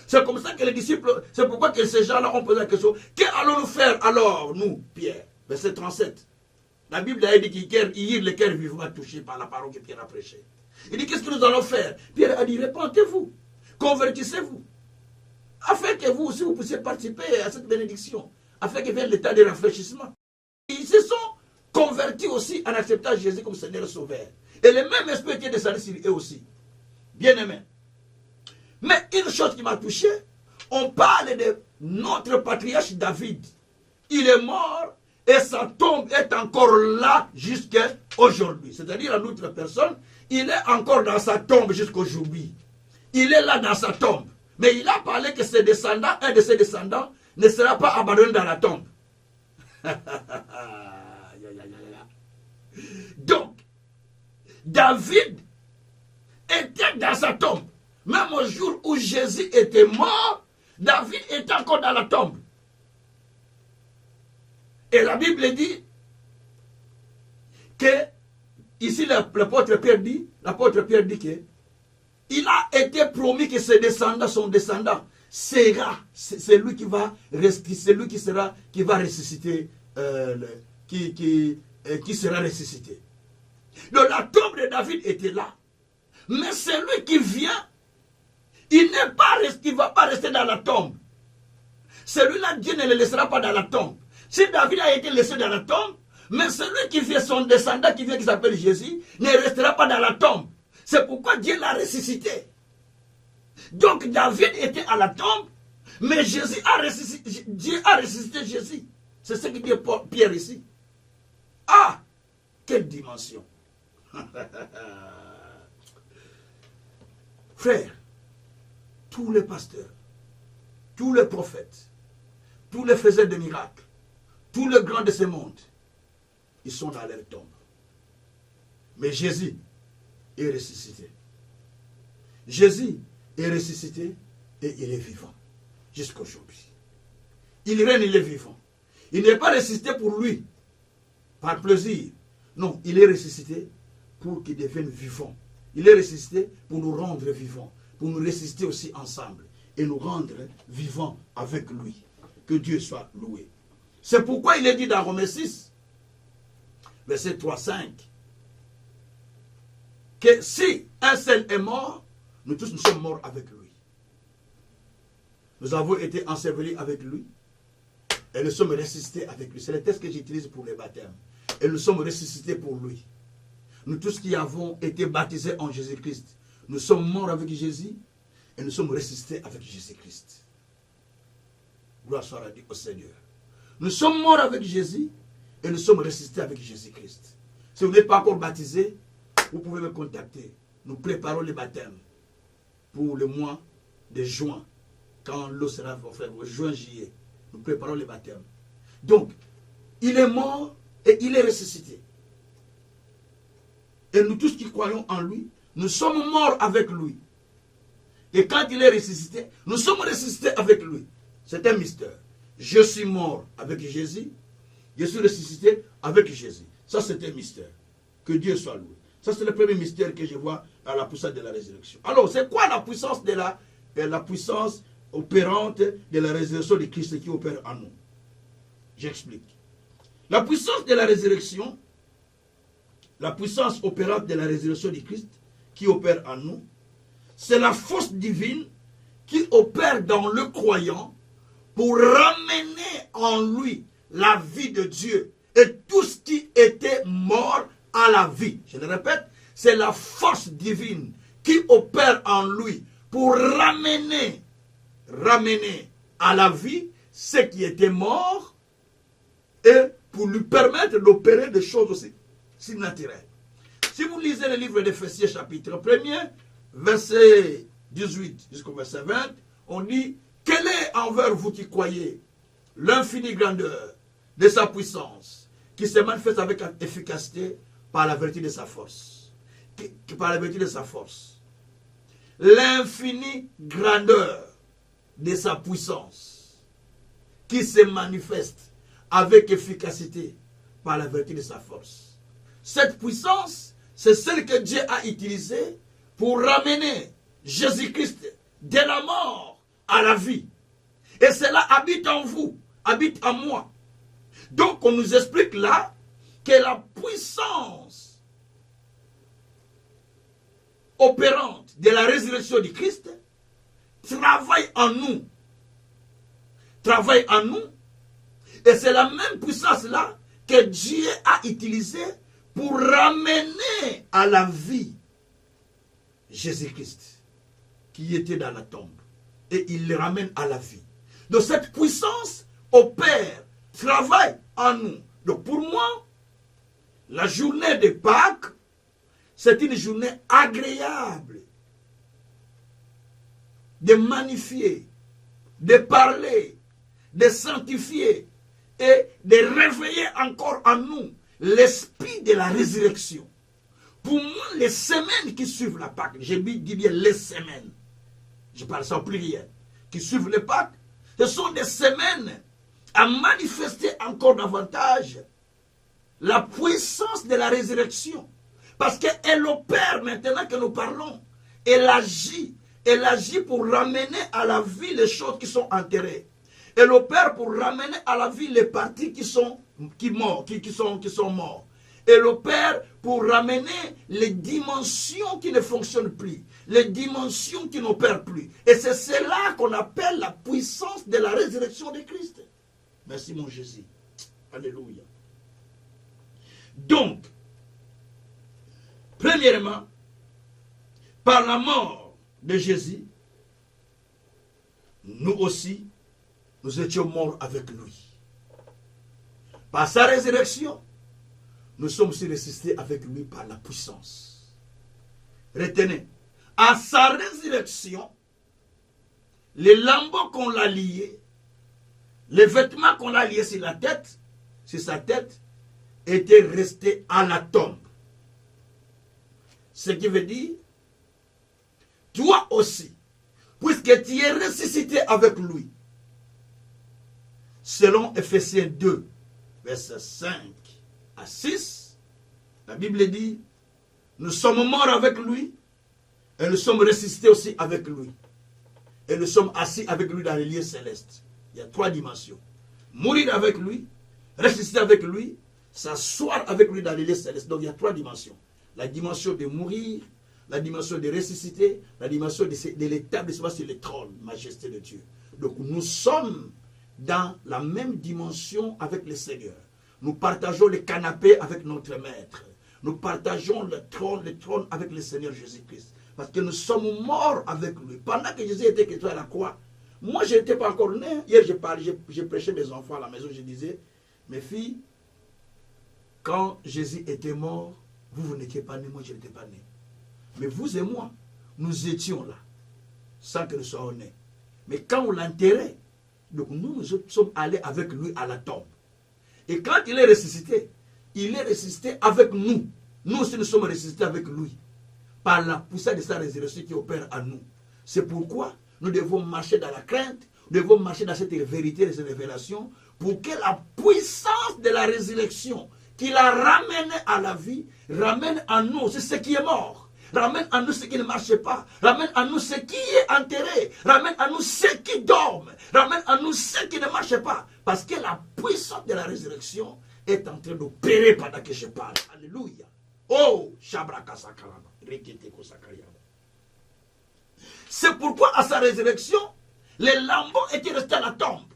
A: C'est comme ça que les disciples, c'est pourquoi que ces gens-là ont posé la question, qu'allons-nous faire alors, nous, Pierre? Verset 37. La Bible a dit qu'hier, le cœur vivant touché par la parole que Pierre a prêchée. Il dit, qu'est-ce que nous allons faire? Pierre a dit, répentez-vous, convertissez-vous, afin que vous aussi vous puissiez participer à cette bénédiction, afin que vienne l'état de rafraîchissement. Ils se sont convertis aussi en acceptant Jésus comme Seigneur et Sauveur. Et le même esprit était descendu sur eux aussi. Bien aimé. Mais une chose qui m'a touché, on parle de notre patriarche David. Il est mort et sa tombe est encore là jusqu'à aujourd'hui. C'est-à-dire à notre personne, il est encore dans sa tombe jusqu'aujourd'hui. Il est là dans sa tombe. Mais il a parlé que ses descendants, un de ses descendants, ne sera pas abandonné dans la tombe. Donc, David était dans sa tombe. Même au jour où Jésus était mort, David était encore dans la tombe. Et la Bible dit que, ici l'apôtre Pierre dit que il a été promis que ses descendants, son descendant, sera, c'est lui qui va rester, c'est lui qui va ressusciter, qui sera ressuscité. Donc la tombe de David était là. Mais celui qui vient, il ne va pas rester dans la tombe. Celui-là, Dieu ne le laissera pas dans la tombe. Si David a été laissé dans la tombe, mais celui qui vient, son descendant qui vient, qui s'appelle Jésus, ne restera pas dans la tombe. C'est pourquoi Dieu l'a ressuscité. Donc David était à la tombe, mais Dieu a ressuscité Jésus. C'est ce que dit Pierre ici. Ah, quelle dimension. Frère, tous les pasteurs, tous les prophètes, tous les faiseurs de miracles, tous les grands de ce monde, ils sont dans leur tombe. Mais Jésus est ressuscité. Jésus est ressuscité et il est vivant jusqu'à aujourd'hui. Il règne, il est vivant. Il n'est pas ressuscité pour lui, par plaisir. Non, il est ressuscité pour qu'il devienne vivant. Il est ressuscité pour nous rendre vivants, pour nous ressusciter aussi ensemble et nous rendre vivants avec lui. Que Dieu soit loué. C'est pourquoi il est dit dans Romains 6, verset 3-5, que si un seul est mort, nous tous nous sommes morts avec lui. Nous avons été ensevelis avec lui et nous sommes ressuscités avec lui. C'est le texte que j'utilise pour les baptêmes. Et nous sommes ressuscités pour lui. Nous tous qui avons été baptisés en Jésus-Christ, nous sommes morts avec Jésus et nous sommes ressuscités avec Jésus-Christ. Gloire soit rendue au Seigneur. Nous sommes morts avec Jésus et nous sommes ressuscités avec Jésus-Christ. Si vous n'êtes pas encore baptisé, vous pouvez me contacter. Nous préparons les baptêmes pour le mois de juin, quand l'eau sera offerte, juin, juillet. nous préparons le baptême. Donc, il est mort et il est ressuscité. Et nous tous qui croyons en lui, nous sommes morts avec lui. Et quand il est ressuscité, nous sommes ressuscités avec lui. C'est un mystère. Je suis mort avec Jésus, je suis ressuscité avec Jésus. Ça, c'est un mystère. Que Dieu soit loué. Ça, c'est le premier mystère que je vois dans la puissance de la résurrection. Alors, c'est quoi la puissance de la puissance opérante de la résurrection de Christ qui opère en nous? J'explique. La puissance de la résurrection, la puissance opérante de la résurrection de Christ qui opère en nous, c'est la force divine qui opère dans le croyant pour ramener en lui la vie de Dieu et tout ce qui était mort à la vie. Je le répète, c'est la force divine qui opère en lui pour ramener à la vie ce qui était mort et pour lui permettre d'opérer des choses aussi surnaturelles. Si vous lisez le livre d'Éphésiens chapitre 1er, verset 18 jusqu'au verset 20, on dit: quel est envers vous qui croyez l'infinie grandeur de sa puissance, qui se manifeste avec efficacité par la vertu de sa force. Par la vertu de sa force. L'infinie grandeur de sa puissance, qui se manifeste avec efficacité par la vertu de sa force. Cette puissance, c'est celle que Dieu a utilisée pour ramener Jésus-Christ de la mort à la vie. Et cela habite en vous, habite en moi. Donc on nous explique là que la puissance opérante de la résurrection du Christ travaille en nous. Travaille en nous. Et c'est la même puissance là que Dieu a utilisée pour ramener à la vie Jésus-Christ qui était dans la tombe. Et il le ramène à la vie. Donc cette puissance opère, travaille en nous. Donc pour moi, la journée de Pâques, c'est une journée agréable de magnifier, de parler, de sanctifier et de réveiller encore en nous l'esprit de la résurrection. Pour moi, les semaines qui suivent la Pâque, je dis bien les semaines, je parle ça au pluriel, qui suivent les Pâques, ce sont des semaines à manifester encore davantage la puissance de la résurrection. Parce qu'elle opère maintenant que nous parlons. Elle agit pour ramener à la vie les choses qui sont enterrées. Elle opère pour ramener à la vie les parties qui sont morts. Elle opère pour ramener les dimensions qui ne fonctionnent plus, les dimensions qui n'opèrent plus. Et c'est cela qu'on appelle la puissance de la résurrection de Christ. Merci mon Jésus. Alléluia. Donc, premièrement, par la mort de Jésus, nous aussi, nous étions morts avec lui. Par sa résurrection, nous sommes aussi ressuscités avec lui par la puissance. Retenez, à sa résurrection, les lambeaux qu'on l'a liés, les vêtements qu'on a liés sur la tête, sur sa tête, étaient restés à la tombe. Ce qui veut dire, toi aussi, puisque tu es ressuscité avec lui, selon Ephésiens 2, versets 5 à 6, la Bible dit, nous sommes morts avec lui, et nous sommes ressuscités aussi avec lui. Et nous sommes assis avec lui dans les lieux célestes. Il y a 3 dimensions. Mourir avec lui, ressusciter avec lui, s'asseoir avec lui dans les lieux célestes. Donc il y a 3 dimensions. La dimension de mourir, la dimension de ressusciter, la dimension de l'établissement sur le trône, majesté de Dieu. Donc nous sommes dans la même dimension avec le Seigneur. Nous partageons le canapé avec notre Maître. Nous partageons le trône avec le Seigneur Jésus-Christ. Parce que nous sommes morts avec lui. Pendant que Jésus était crucifié à la croix, moi je n'étais pas encore né. Hier je prêchais mes enfants à la maison, je disais, mes filles, quand Jésus était mort, vous n'étiez pas nés, moi je n'étais pas né. Mais vous et moi, nous étions là, sans que nous soyons nés. Mais quand on l'enterrait, Donc nous sommes allés avec lui à la tombe. Et quand il est ressuscité avec nous. Nous aussi nous sommes ressuscités avec lui. Par la puissance de sa résurrection qui opère en nous. C'est pourquoi nous devons marcher dans la crainte, nous devons marcher dans cette vérité, cette révélation, pour que la puissance de la résurrection qui la ramène à la vie, ramène en nous ce qui est mort. Ramène à nous ce qui ne marche pas. Ramène à nous ce qui est enterré. Ramène à nous ce qui dorment. Ramène à nous ce qui ne marche pas. Parce que la puissance de la résurrection est en train d'opérer pendant que je parle. Alléluia. Oh, Shabrakasakaraba. C'est pourquoi à sa résurrection, les lambeaux étaient restés à la tombe.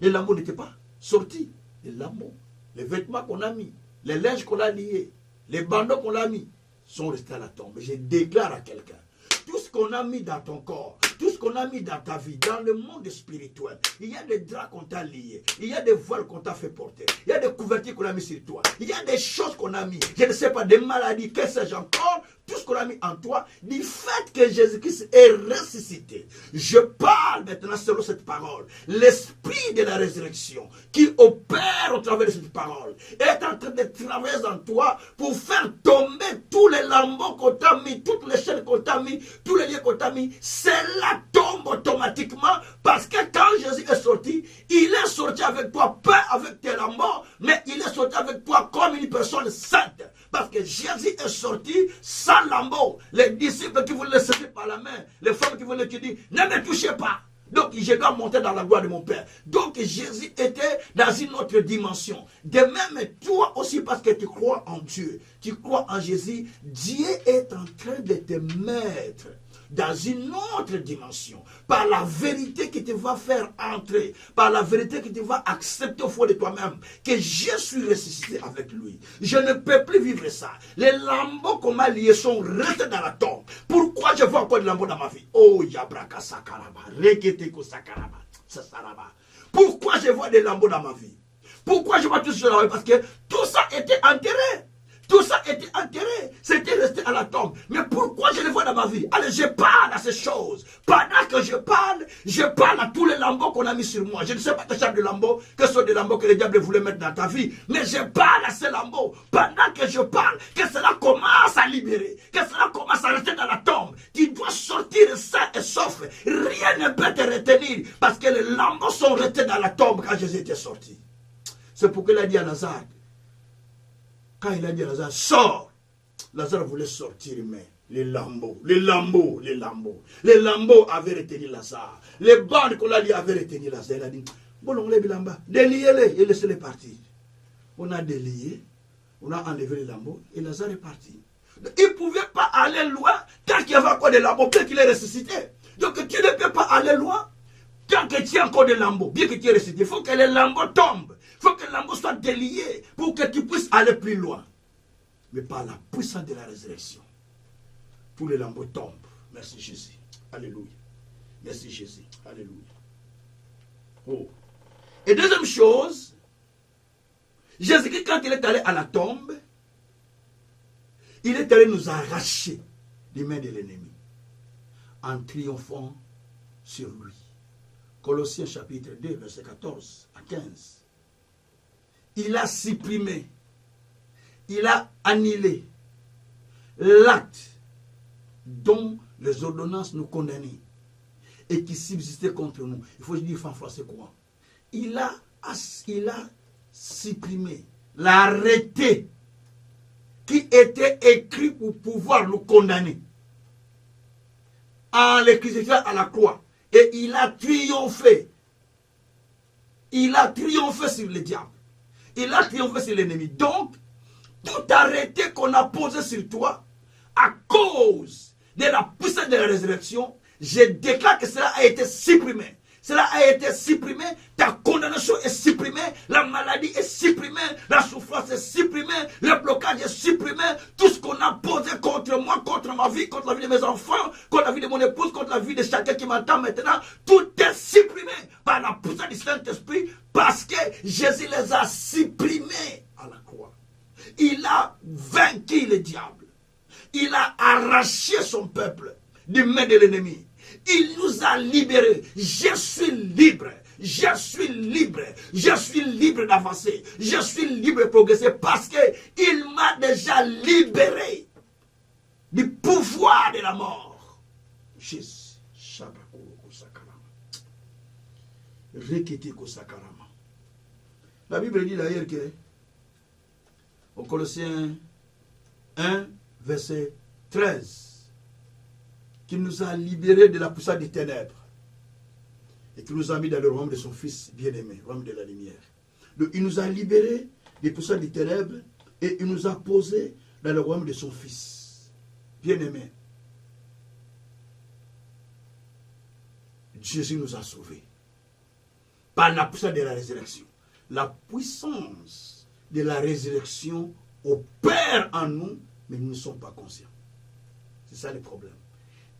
A: Les lambeaux n'étaient pas sortis. Les lambeaux, les vêtements qu'on a mis, les linges qu'on a liés, les bandeaux qu'on a mis, sont restés à la tombe. Je déclare à quelqu'un, tout ce qu'on a mis dans ton corps, tout ce qu'on a mis dans ta vie, dans le monde spirituel, il y a des draps qu'on t'a liés, il y a des voiles qu'on t'a fait porter, il y a des couvertures qu'on a mis sur toi, il y a des choses qu'on a mis, je ne sais pas, des maladies, que sais-je encore, tout ce qu'on a mis en toi, du fait que Jésus-Christ est ressuscité. Je parle maintenant selon cette parole. L'esprit de la résurrection qui opère au travers de cette parole est en train de travailler en toi pour faire tomber tous les lambeaux qu'on t'a mis, toutes les chaînes qu'on t'a mis, tous les liens qu'on t'a mis. Cela tombe automatiquement parce que quand Jésus est sorti, il est sorti avec toi, pas avec tes lambeaux, mais il est sorti avec toi comme une personne sainte. Parce que Jésus est sorti sans lambeau. Les disciples qui voulaient le saisir par la main, les femmes qui voulaient qui disent, ne me touchez pas. Donc je dois monter dans la gloire de mon Père. Donc Jésus était dans une autre dimension. De même, toi aussi, parce que tu crois en Dieu, tu crois en Jésus, Dieu est en train de te mettre dans une autre dimension, par la vérité qui te va faire entrer, par la vérité qui te va accepter au fond de toi-même, que je suis ressuscité avec lui. Je ne peux plus vivre ça. Les lambeaux qu'on m'a liés sont restés dans la tombe. Pourquoi je vois encore des lambeaux dans ma vie? Oh, Yabraka Sakaraba, Reketeko Sakaraba, Sasaraba. Pourquoi je vois des lambeaux dans ma vie? Pourquoi je vois tout cela? Parce que tout ça était enterré. Tout ça était enterré, c'était resté à la tombe. Mais pourquoi je le vois dans ma vie? Allez, je parle à ces choses. Pendant que je parle à tous les lambeaux qu'on a mis sur moi. Je ne sais pas quel genre de lambeaux, que ce sont des lambeaux que le diable voulait mettre dans ta vie. Mais je parle à ces lambeaux. Pendant que je parle, que cela commence à libérer, que cela commence à rester dans la tombe. Tu dois sortir sain et sauf. Rien ne peut te retenir. Parce que les lambeaux sont restés dans la tombe quand Jésus était sorti. C'est pourquoi il a dit à Lazare, quand il a dit à Lazare, sors, Lazare voulait sortir, mais les lambeaux avaient retenu Lazare. Les bandes qu'on a dit avaient retenu Lazare. Il a dit, bon, on les bilamba, déliez-les et laissez-les partir. On a délié, on a enlevé les lambeaux et Lazare est parti. Il ne pouvait pas aller loin tant qu'il y avait encore des lambeaux, bien qu'il est ressuscité. Donc tu ne peux pas aller loin tant que tu as encore des lambeaux, bien que tu es ressuscité. Il faut que les lambeaux tombent. Il faut que les lambeaux soient déliés pour que tu puisses aller plus loin. Mais par la puissance de la résurrection, tous les lambeaux tombent. Merci Jésus. Alléluia. Merci Jésus. Alléluia. Oh. Et deuxième chose, Jésus-Christ, quand il est allé à la tombe, il est allé nous arracher des mains de l'ennemi en triomphant sur lui. Colossiens chapitre 2, verset 14 à 15. Il a supprimé, il a annulé l'acte dont les ordonnances nous condamnaient et qui subsistait contre nous. Il faut dire en français quoi? Il a supprimé l'arrêté qui était écrit pour pouvoir nous condamner en le crucifiant à la croix. Et il a triomphé. Il a triomphé sur le diable. Il a triomphé sur l'ennemi. Donc, tout arrêté qu'on a posé sur toi, à cause de la puissance de la résurrection, je déclare que cela a été supprimé. Cela a été supprimé, ta condamnation est supprimée, la maladie est supprimée, la souffrance est supprimée, le blocage est supprimé, tout ce qu'on a posé contre moi, contre ma vie, contre la vie de mes enfants, contre la vie de mon épouse, contre la vie de chacun qui m'entend maintenant, tout est supprimé par la puissance du Saint-Esprit, parce que Jésus les a supprimés à la croix. Il a vaincu le diable. Il a arraché son peuple des mains de l'ennemi. Il nous a libérés. Je suis libre. Je suis libre. Je suis libre d'avancer. Je suis libre de progresser parce qu'il m'a déjà libéré du pouvoir de la mort. Jésus. La Bible dit d'ailleurs que au Colossiens 1, verset 13, qu'il nous a libérés de la puissance des ténèbres et qu'il nous a mis dans le royaume de son Fils bien-aimé, le royaume de la lumière. Donc, il nous a libérés des puissances des ténèbres et il nous a posés dans le royaume de son Fils bien-aimé. Jésus nous a sauvés par la puissance de la résurrection. La puissance de la résurrection opère en nous, mais nous ne sommes pas conscients. C'est ça le problème.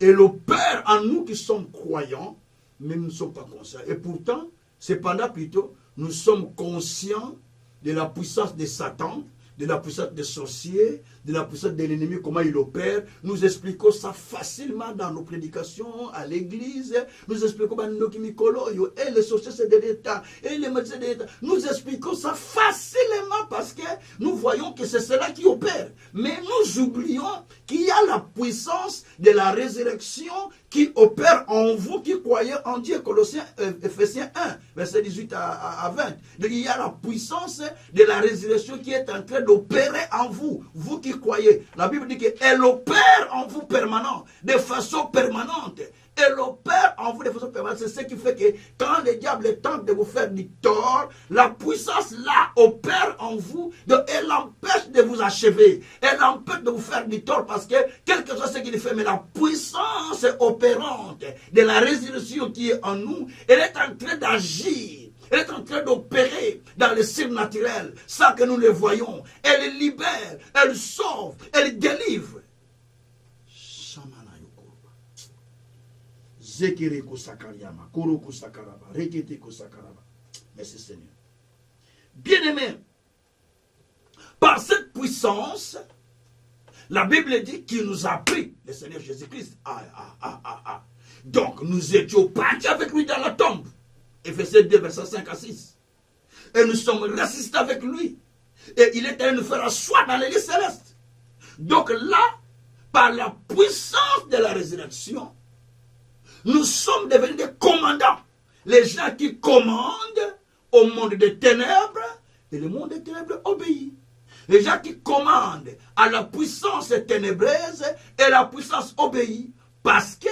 A: Elle opère en nous qui sommes croyants, mais nous ne sommes pas conscients. Et pourtant, cependant plutôt, nous sommes conscients de la puissance de Satan, de la puissance des sorciers, de la puissance de l'ennemi, comment il opère. Nous expliquons ça facilement dans nos prédications à l'église. Nous expliquons et les sorciers c'est de l'État, et les médecins de l'État. Nous expliquons ça facilement parce que nous voyons que c'est cela qui opère. Mais nous oublions qu'il y a la puissance de la résurrection qui opère en vous qui croyez en Dieu. Colossiens, Ephésiens 1, verset 18 à 20. Donc, il y a la puissance de la résurrection qui est en train d'opérer en vous, vous qui croyez. La Bible dit qu'elle opère en vous permanent, de façon permanente. Elle opère en vous de façon permanente. C'est ce qui fait que quand le diable tente de vous faire du tort, la puissance là opère en vous. Donc elle empêche de vous achever. Elle empêche de vous faire du tort parce que quel que soit ce qu'il fait, mais la puissance opérante de la résurrection qui est en nous, elle est en train d'agir. Elle est en train d'opérer dans le surnaturel sans que nous le voyons. Elle libère, elle sauve, elle délivre. Merci Seigneur. Bien-aimé, par cette puissance, la Bible dit qu'il nous a pris, le Seigneur Jésus-Christ. Donc nous étions partis avec lui dans la tombe. Ephésiens 2, verset 5 à 6. Et nous sommes ressuscités avec lui. Et il est allé nous faire asseoir dans les lieux célestes. Donc là, par la puissance de la résurrection, nous sommes devenus des commandants. Les gens qui commandent au monde des ténèbres, et le monde des ténèbres obéit. Les gens qui commandent à la puissance ténébreuse, et la puissance obéit. Parce que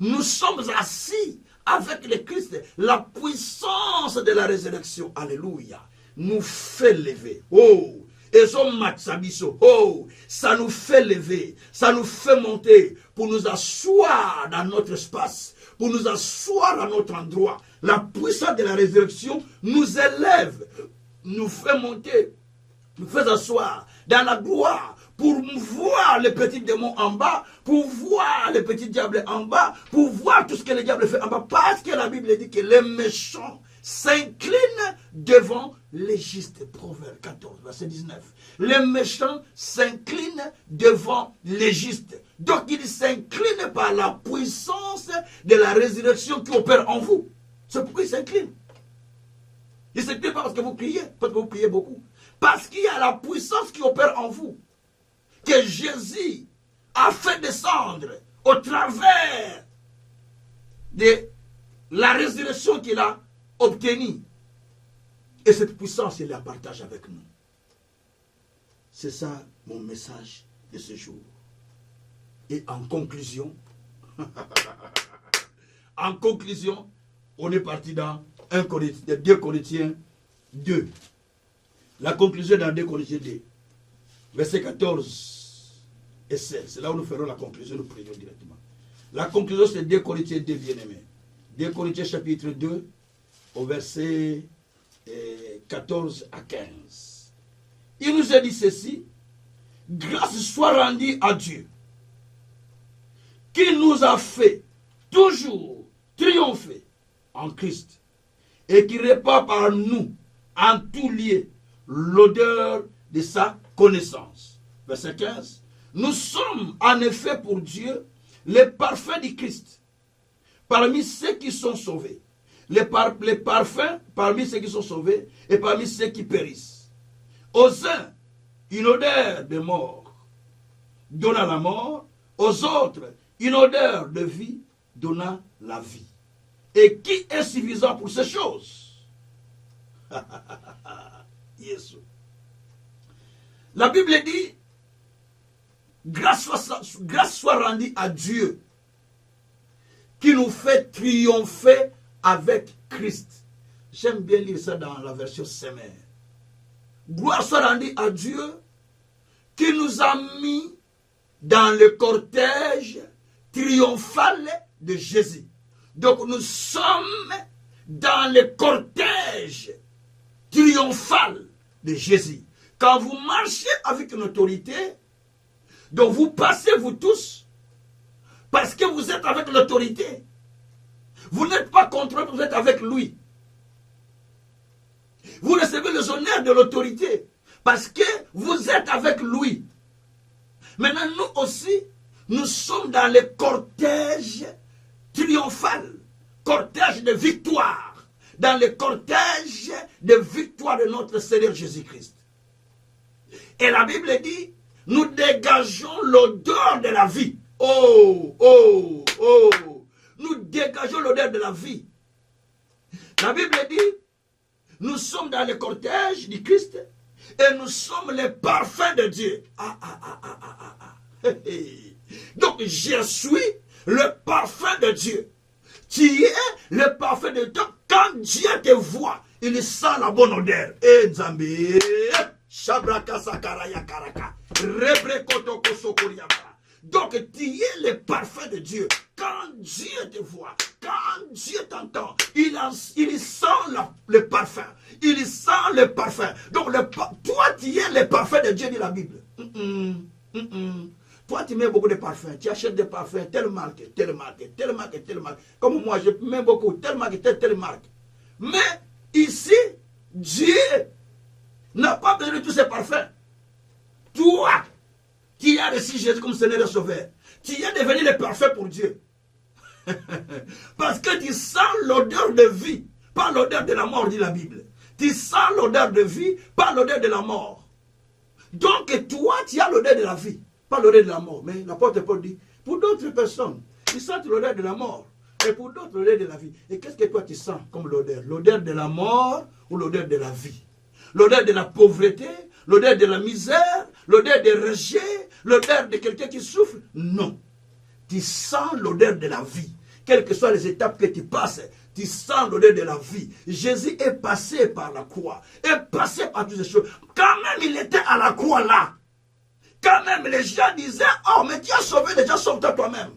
A: nous sommes assis avec le Christ. La puissance de la résurrection, alléluia, nous fait lever. Oh! Et ça nous fait lever, ça nous fait monter pour nous asseoir dans notre espace, pour nous asseoir dans notre endroit. La puissance de la résurrection nous élève, nous fait monter, nous fait asseoir dans la gloire pour voir les petits démons en bas, pour voir les petits diables en bas, pour voir tout ce que le diable fait en bas. Parce que la Bible dit que les méchants s'inclinent devant les justes. Proverbe 14, verset 19. Les méchants s'inclinent devant les justes. Donc ils s'inclinent par la puissance de la résurrection qui opère en vous. C'est pourquoi ils s'inclinent. Ils ne s'inclinent pas parce que vous priez, parce que vous priez beaucoup. Parce qu'il y a la puissance qui opère en vous. Que Jésus a fait descendre au travers de la résurrection qu'il a obtenue. Et cette puissance, il la partage avec nous. C'est ça mon message de ce jour. Et en conclusion, on est parti dans 2 Corinthiens 2. La conclusion dans 2 Corinthiens 2. Verset 14 et 16. C'est là où nous ferons la conclusion, nous prions directement. La conclusion, c'est 2 Corinthiens 2, bien-aimés. 2 Corinthiens chapitre 2, au verset 14 à 15. Il nous a dit ceci: grâce soit rendue à Dieu, qui nous a fait toujours triompher en Christ, et qui répand par nous en tout lieu l'odeur de sa connaissance. Verset 15. Nous sommes en effet pour Dieu les parfaits du Christ, parmi ceux qui sont sauvés les parfums parmi ceux qui sont sauvés et parmi ceux qui périssent. Aux uns, une odeur de mort donnant la mort, aux autres, une odeur de vie donnant la vie. Et qui est suffisant pour ces choses? Jésus. La Bible dit, grâce soit rendue à Dieu, qui nous fait triompher avec Christ. J'aime bien lire ça dans la version Semeur. Gloire soit rendue à Dieu, qui nous a mis dans le cortège triomphal de Jésus. Donc nous sommes dans le cortège triomphal de Jésus. Quand vous marchez avec une autorité, donc vous passez vous tous, parce que vous êtes avec l'autorité. Vous n'êtes pas contre lui, vous êtes avec lui. Vous recevez les honneurs de l'autorité, parce que vous êtes avec lui. Maintenant, nous aussi, nous sommes dans le cortège triomphal, cortège de victoire, dans le cortège de victoire de notre Seigneur Jésus-Christ. Et la Bible dit, nous dégageons l'odeur de la vie. Oh, oh, oh. Nous dégageons l'odeur de la vie. La Bible dit, nous sommes dans le cortège du Christ et nous sommes les parfums de Dieu. Donc, je suis le parfum de Dieu. Tu es le parfum de Dieu. Quand Dieu te voit, il sent la bonne odeur. Et Nzambe, Shabraka Sakaraya Karaka, Rebrekoto Kosokoriaba. Donc, tu es le parfum de Dieu. Quand Dieu te voit, quand Dieu t'entend, il sent le parfum. Il sent le parfum. Donc, toi, tu es le parfum de Dieu, dit la Bible. Toi, tu mets beaucoup de parfums. Tu achètes des parfums, telle marque, telle marque, telle marque, telle marque. Comme moi, je mets beaucoup, telle marque, telle marque. Mais ici, Dieu n'a pas besoin de tous ces parfums. Toi, qui as reçu Jésus comme Seigneur et Sauveur, tu es devenu le parfum pour Dieu. Parce que tu sens l'odeur de vie, pas l'odeur de la mort, dit la Bible. Tu sens l'odeur de vie, pas l'odeur de la mort. Donc toi, tu as l'odeur de la vie, pas l'odeur de la mort. Mais l'apôtre Paul dit, pour d'autres personnes, ils sentent l'odeur de la mort. Et pour d'autres, l'odeur de la vie. Et qu'est-ce que toi tu sens comme l'odeur? L'odeur de la mort ou l'odeur de la vie? L'odeur de la pauvreté, l'odeur de la misère, l'odeur de rejet, l'odeur de quelqu'un qui souffre? Non. Tu sens l'odeur de la vie. Quelles que soient les étapes que tu passes, tu sens l'odeur de la vie. Jésus est passé par la croix, est passé par toutes ces choses. Quand même il était à la croix là, quand même les gens disaient, oh mais tu as sauvé les gens, sauve-toi toi-même.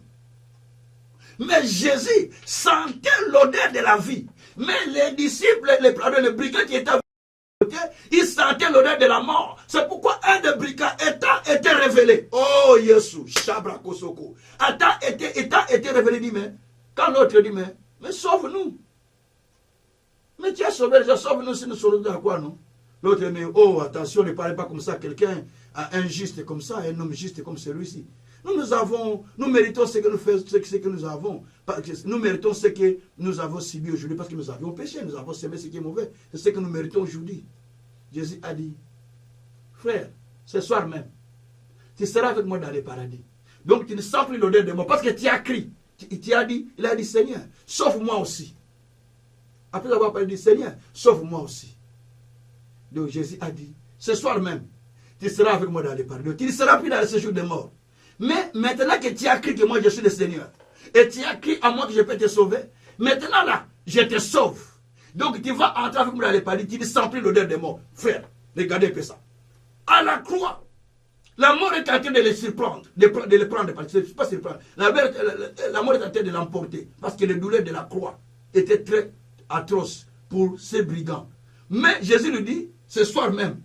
A: Mais Jésus sentait l'odeur de la vie. Mais les disciples, les brigands qui étaient à côté, ils sentaient l'odeur de la mort. C'est pourquoi un des brigands était révélé. Oh Jésus, Shabra Kosoko. Était révélé, dit, mais quand l'autre dit, mais sauve-nous. Mais tu as sauvé les gens, sauve-nous si nous sommes dans quoi, non? L'autre dit, oh attention, ne parlez pas comme ça, quelqu'un injuste comme ça, un homme juste comme celui-ci. Nous méritons ce que nous faisons, ce que nous avons. Nous méritons ce que nous avons subi aujourd'hui parce que nous avions péché, nous avons semé ce qui est mauvais. C'est ce que nous méritons aujourd'hui. Jésus a dit, frère, ce soir même, tu seras avec moi dans le paradis. Donc tu ne sens plus l'odeur de mort parce que tu as crié. Il a dit, Seigneur, sauve-moi aussi. Après avoir parlé du Seigneur, sauve-moi aussi. Donc Jésus a dit, ce soir même, tu seras avec moi dans le paradis. Tu ne seras plus dans le séjour des morts. Mais maintenant que tu as crié que moi je suis le Seigneur, et tu as crié à moi que je peux te sauver, maintenant là, je te sauve. Donc tu vas entrer avec moi dans le paradis, tu ne sens plus l'odeur des morts. Frère, regardez un peu ça. À la croix, la mort est en train de les surprendre, de les prendre, c'est pas surprendre. La mort est en train de l'emporter, parce que les douleurs de la croix étaient très atroces pour ces brigands. Mais Jésus lui dit, ce soir même,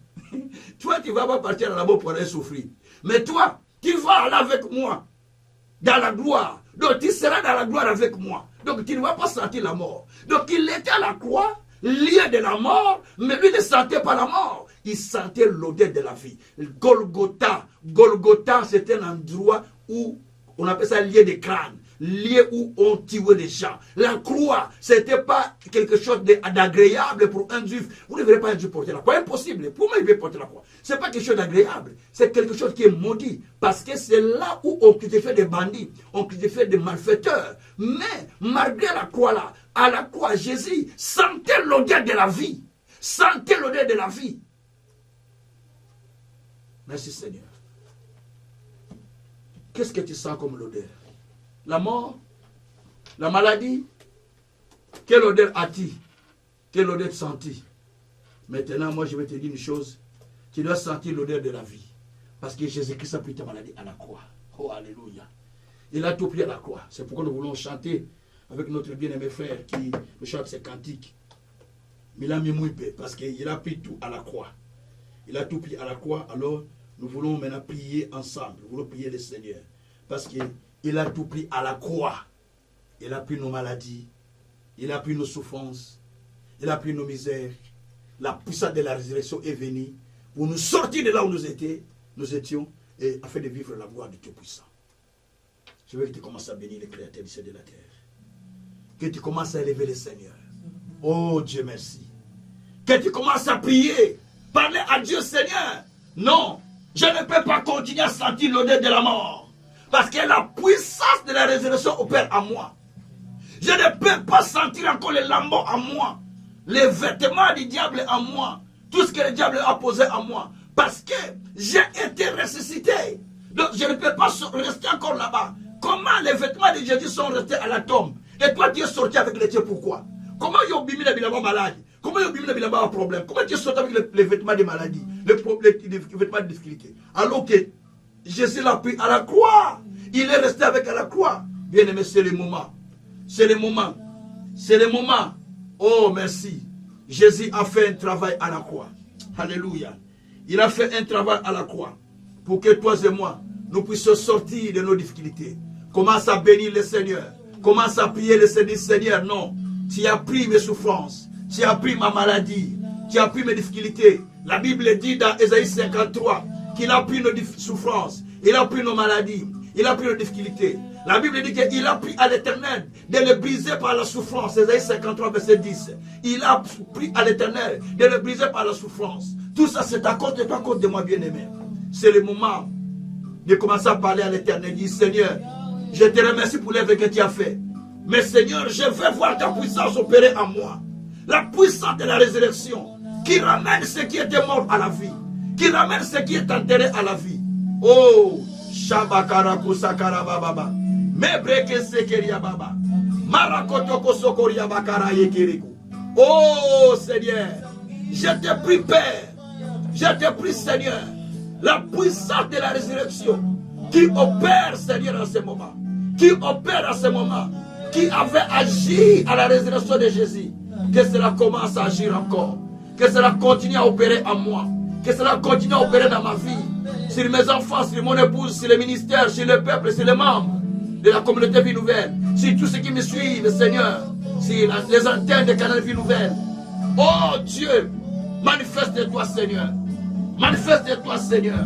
A: toi tu ne vas pas partir là-bas pour aller souffrir. Mais toi, tu vas aller avec moi dans la gloire. Donc tu seras dans la gloire avec moi. Donc tu ne vas pas sentir la mort. Donc il était à la croix, lié de la mort, mais lui ne sentait pas la mort. Il sentait l'odeur de la vie. Golgotha. Golgotha, c'est un endroit où on appelle ça lié de crâne. lieux où on tuait les gens. La croix, ce n'était pas quelque chose d'agréable pour un juif. Vous ne verrez pas un juif porter la croix. Impossible. Pour moi, il veut porter la croix. Ce n'est pas quelque chose d'agréable. C'est quelque chose qui est maudit. Parce que c'est là où on fait des bandits, on fait des malfaiteurs. Mais malgré la croix là, à la croix, Jésus sentait l'odeur de la vie. Sentait l'odeur de la vie. Merci Seigneur. Qu'est-ce que tu sens comme l'odeur? La mort? La maladie? Quelle odeur as-tu? Quelle odeur sens-tu? Maintenant, moi, je vais te dire une chose. Tu dois sentir l'odeur de la vie. Parce que Jésus-Christ a pris ta maladie à la croix. Oh, alléluia. Il a tout pris à la croix. C'est pourquoi nous voulons chanter avec notre bien-aimé frère qui chante ses cantiques. Mais il a mis mouillé parce qu'il a pris tout à la croix. Il a tout pris à la croix. Alors, nous voulons maintenant prier ensemble. Nous voulons prier le Seigneur. Parce qu'il a tout pris à la croix. Il a pris nos maladies. Il a pris nos souffrances. Il a pris nos misères. La puissance de la résurrection est venue pour nous sortir de là où nous étions et afin de vivre la gloire du Tout-Puissant. Je veux que tu commences à bénir le Créateur du ciel et de la terre. Que tu commences à élever le Seigneur. Oh Dieu merci. Que tu commences à prier. Parler à Dieu Seigneur. Non. Je ne peux pas continuer à sentir l'odeur de la mort. Parce que la puissance de la résurrection opère en moi. Je ne peux pas sentir encore les lambeaux en moi. Les vêtements du diable en moi. Tout ce que le diable a posé en moi. Parce que j'ai été ressuscité. Donc je ne peux pas rester encore là-bas. Comment les vêtements de Jésus sont restés à la tombe? Et toi tu es sorti avec les tiens, pourquoi? Comment ils ont bimé les bilans malades? Comment ils ont bimé les bilans problème? Comment tu es sorti avec les vêtements de maladie? Les vêtements de difficulté? Alors que Jésus l'a pris à la croix. Il est resté avec à la croix. Bien aimé, c'est le moment. C'est le moment. C'est le moment. Oh, merci. Jésus a fait un travail à la croix. Alléluia. Il a fait un travail à la croix pour que toi et moi, nous puissions sortir de nos difficultés. Commence à bénir le Seigneur. Commence à prier le Seigneur. Seigneur, non. Tu as pris mes souffrances. Tu as pris ma maladie. Tu as pris mes difficultés. La Bible dit dans Ésaïe 53 qu'il a pris nos souffrances. Il a pris nos maladies. Il a pris nos difficultés. La Bible dit qu'il a pris à l'Éternel de le briser par la souffrance. Ésaïe 53, verset 10. Il a pris à l'Éternel de le briser par la souffrance. Tout ça, c'est à cause de toi, à cause de moi, bien-aimé. C'est le moment de commencer à parler à l'Éternel. Dis, Seigneur, je te remercie pour l'œuvre que tu as fait. Mais Seigneur, je veux voir ta puissance opérer en moi. La puissance de la résurrection qui ramène ce qui était mort à la vie. Qui ramène ce qui est enterré à la vie. Oh, Shabakara Kusakara Baba. Mebreke Sekeria Baba. Marakotoko Sokoria Bakara Yekiriku. Oh Seigneur, je te prie Père. Je te prie Seigneur. La puissance de la résurrection qui opère Seigneur en ce moment. Qui opère en ce moment. Qui avait agi à la résurrection de Jésus. Que cela commence à agir encore. Que cela continue à opérer en moi. Que cela continue à opérer dans ma vie. Sur mes enfants, sur mon épouse, sur les ministères, sur le peuple, sur les membres de la communauté Vie Nouvelle. Sur tous ceux qui me suivent, Seigneur. Sur les antennes de Canal Vie Nouvelle. Oh Dieu, manifeste-toi Seigneur. Manifeste-toi Seigneur.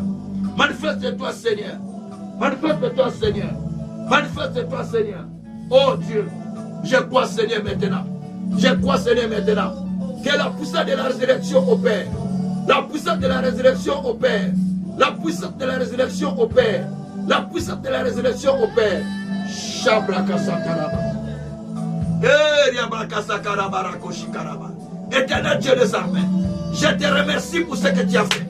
A: Manifeste-toi Seigneur. Manifeste-toi Seigneur. Manifeste-toi Seigneur. Oh Dieu, je crois Seigneur maintenant. Je crois Seigneur maintenant. Que la puissance de la résurrection opère. La puissance de la résurrection opère. La puissance de la résurrection opère. La puissance de la résurrection opère. Éternel Dieu des armées, je te remercie pour ce que tu as fait.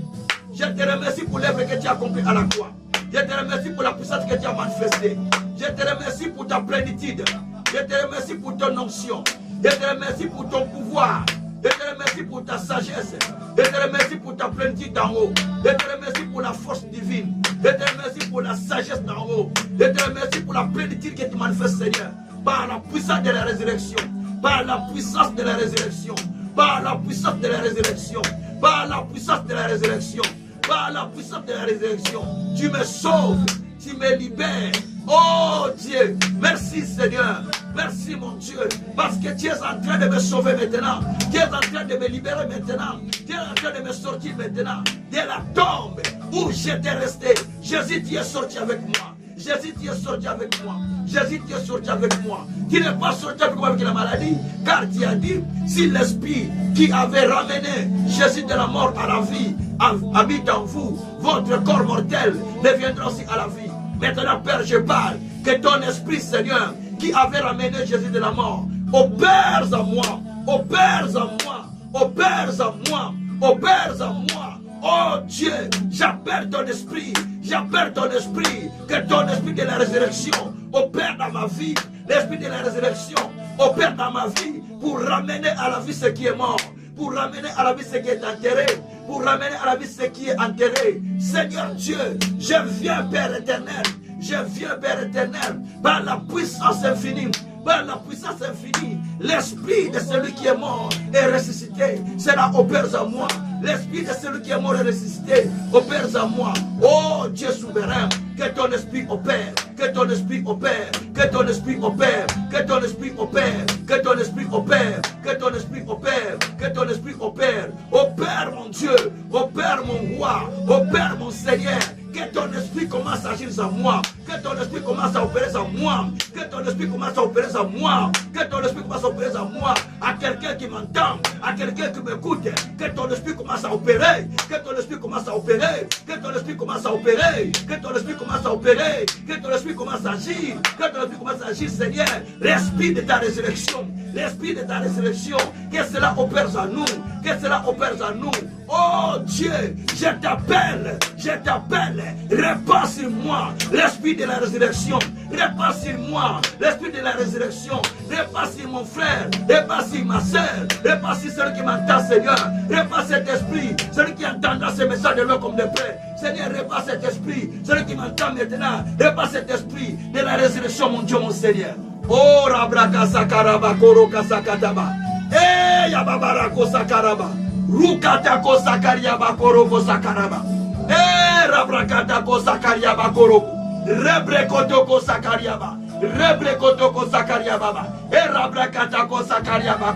A: Je te remercie pour l'œuvre que tu as accomplie à la croix. Je te remercie pour la puissance que tu as manifestée. Je te remercie pour ta plénitude. Je te remercie pour ton onction. Je te remercie pour ton pouvoir. Je te remercie pour ta sagesse. Je te remercie pour ta plénitude d'en haut. Je te remercie pour la force divine. Je te remercie pour la sagesse d'en haut. Je te remercie pour la plénitude que tu manifestes, Seigneur. Par la puissance de la résurrection. Par la puissance de la résurrection. Par la puissance de la résurrection. Par la puissance de la résurrection. Par la puissance de la résurrection. Tu me sauves. Tu me libères. Oh Dieu, merci Seigneur, merci mon Dieu, parce que tu es en train de me sauver maintenant, tu es en train de me libérer maintenant, tu es en train de me sortir maintenant de la tombe où j'étais resté. Jésus, tu es sorti avec moi. Jésus, tu es sorti avec moi. Jésus, tu es sorti avec moi. Tu n'es pas sorti avec moi avec la maladie. Car tu as dit, si l'esprit qui avait ramené Jésus de la mort à la vie habite en vous, votre corps mortel deviendra aussi à la vie. Maintenant, Père, je parle que ton esprit, Seigneur, qui avait ramené Jésus de la mort, opère en moi, opère en moi, opère en moi, opère en moi. Oh Dieu, j'appelle ton esprit, que ton esprit de la résurrection opère dans ma vie, l'esprit de la résurrection opère dans ma vie pour ramener à la vie ce qui est mort, pour ramener à la vie ce qui est enterré, pour ramener à la vie ce qui est enterré. Seigneur Dieu, je viens, Père éternel, je viens, Père éternel, par la puissance infinie. Par la puissance infinie, l'esprit de celui qui est mort est ressuscité. Cela opère en moi. L'esprit de celui qui est mort est ressuscité. Opère en moi. Oh Dieu souverain, que ton esprit opère. Que ton esprit opère. Que ton esprit opère. Que ton esprit opère. Que ton esprit opère. Que ton esprit opère. Que ton esprit opère. Opère mon Dieu. Opère mon roi. Opère mon Seigneur. Que ton esprit commence à agir en moi. Que ton esprit commence à opérer en moi. Que ton esprit commence à opérer en moi. Que ton esprit commence à opérer en moi. À quelqu'un qui m'entend. À quelqu'un qui m'écoute. Que ton esprit commence à opérer. Que ton esprit commence à opérer. Que ton esprit commence à opérer. Que ton esprit commence à opérer. Que ton esprit commence à agir. Que ton esprit commence à agir, Seigneur. L'esprit de ta résurrection. L'esprit de ta résurrection. Que cela opère en nous. Que cela opère en nous. Oh Dieu, je t'appelle. Répands sur moi l'esprit de la résurrection. Répands sur moi l'esprit de la résurrection. Répands sur mon frère. Répands sur ma soeur. Répands sur celui qui m'entend, Seigneur. Répands cet esprit. Celui qui entendra ce message de l'eau comme de près. Seigneur, répands cet esprit. Celui qui m'entend maintenant. Répands cet esprit de la résurrection, mon Dieu, mon Seigneur. Oh, Rabraka Sakaraba, Koroka Sakataba. Eh, Yababarako Sakaraba. Rukatako Sakariaba, Koroko Sakaraba. Eh, Rabrakatako Sakariaba, Koroko. Rebrekotoko Sakariaba. Rebrekotoko Sakariaba. Eh, Rabrakatako Sakariaba.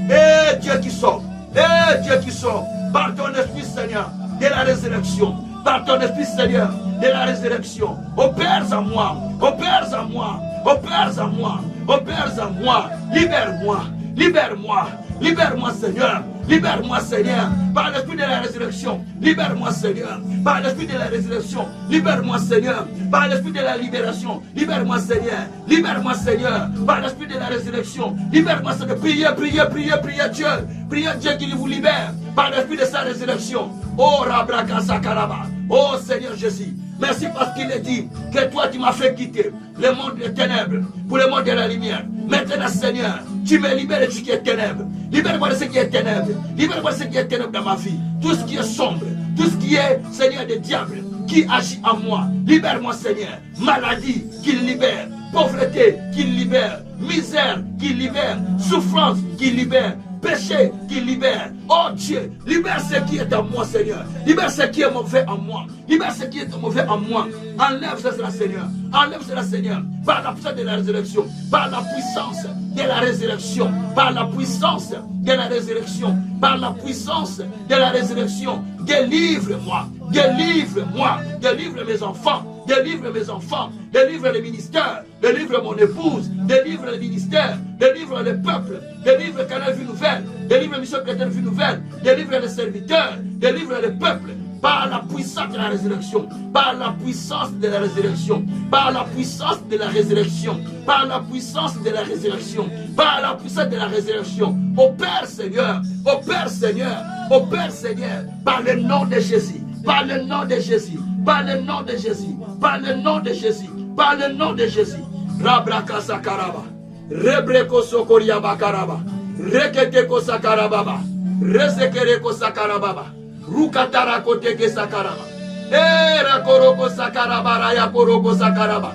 A: Eh, Dieu qui sort. Eh, Dieu qui sort. Par ton esprit, Seigneur, de la résurrection. Par ton esprit, Seigneur, de la résurrection. Opère en moi. Opère en moi. Opère en moi. Opère en moi. Libère-moi. Libère-moi. Libère-moi, Seigneur. Libère-moi, Seigneur. Par l'esprit de la résurrection. Libère-moi, Seigneur. Par l'esprit de la résurrection. Libère-moi, Seigneur. Par l'esprit de la libération. Libère-moi, Seigneur. Libère-moi, Seigneur. Par l'esprit de la résurrection. Libère-moi, Seigneur. Priez, priez, priez, priez Dieu. Priez Dieu qui vous libère. Par l'esprit de sa résurrection. Oh, Rabraka Sakaraba. Oh, Seigneur Jésus. Merci parce qu'il est dit que toi tu m'as fait quitter le monde des ténèbres pour le monde de la lumière. Maintenant, Seigneur, tu me libères de ce qui est ténèbres. Libère-moi de ce qui est ténèbres. Libère-moi de ce qui est ténèbres dans ma vie. Tout ce qui est sombre, tout ce qui est, Seigneur, des diables qui agit en moi. Libère-moi, Seigneur. Maladie qu'il libère. Pauvreté qu'il libère. Misère qu'il libère. Souffrance qu'il libère. Péché qui libère. Oh Dieu, libère ce qui est en moi, Seigneur. Libère ce qui est mauvais en moi. Libère ce qui est mauvais en moi. Enlève cela, Seigneur. Enlève cela, Seigneur. Par la puissance de la résurrection. Par la puissance de la résurrection. Par la puissance de la résurrection. Par la puissance de la résurrection. Délivre-moi. Délivre-moi. Délivre mes enfants. Délivre mes enfants, délivre les ministères, délivre mon épouse, délivre le ministère, délivre le peuple, délivre Canal Vie Nouvelle, délivre Mission Chrétienne Vie Nouvelle, délivre les serviteurs, délivre le peuple, par la puissance de la résurrection, par la puissance de la résurrection, par la puissance de la résurrection, par la puissance de la résurrection, par la puissance de la résurrection. Opère Seigneur, opère Seigneur, opère Seigneur, par le nom de Jésus, par le nom de Jésus. Par le nom de Jésus, par le nom de Jésus, par le nom de Jésus. Rabraka Sakaraba, Rebreko Sokoria Bakaraba, Reketeko Sakarababa, Resekereko Sakarababa, Rukatara Koteke Sakaraba, Rakoroko Sakaraba, Rayakoroko Sakaraba,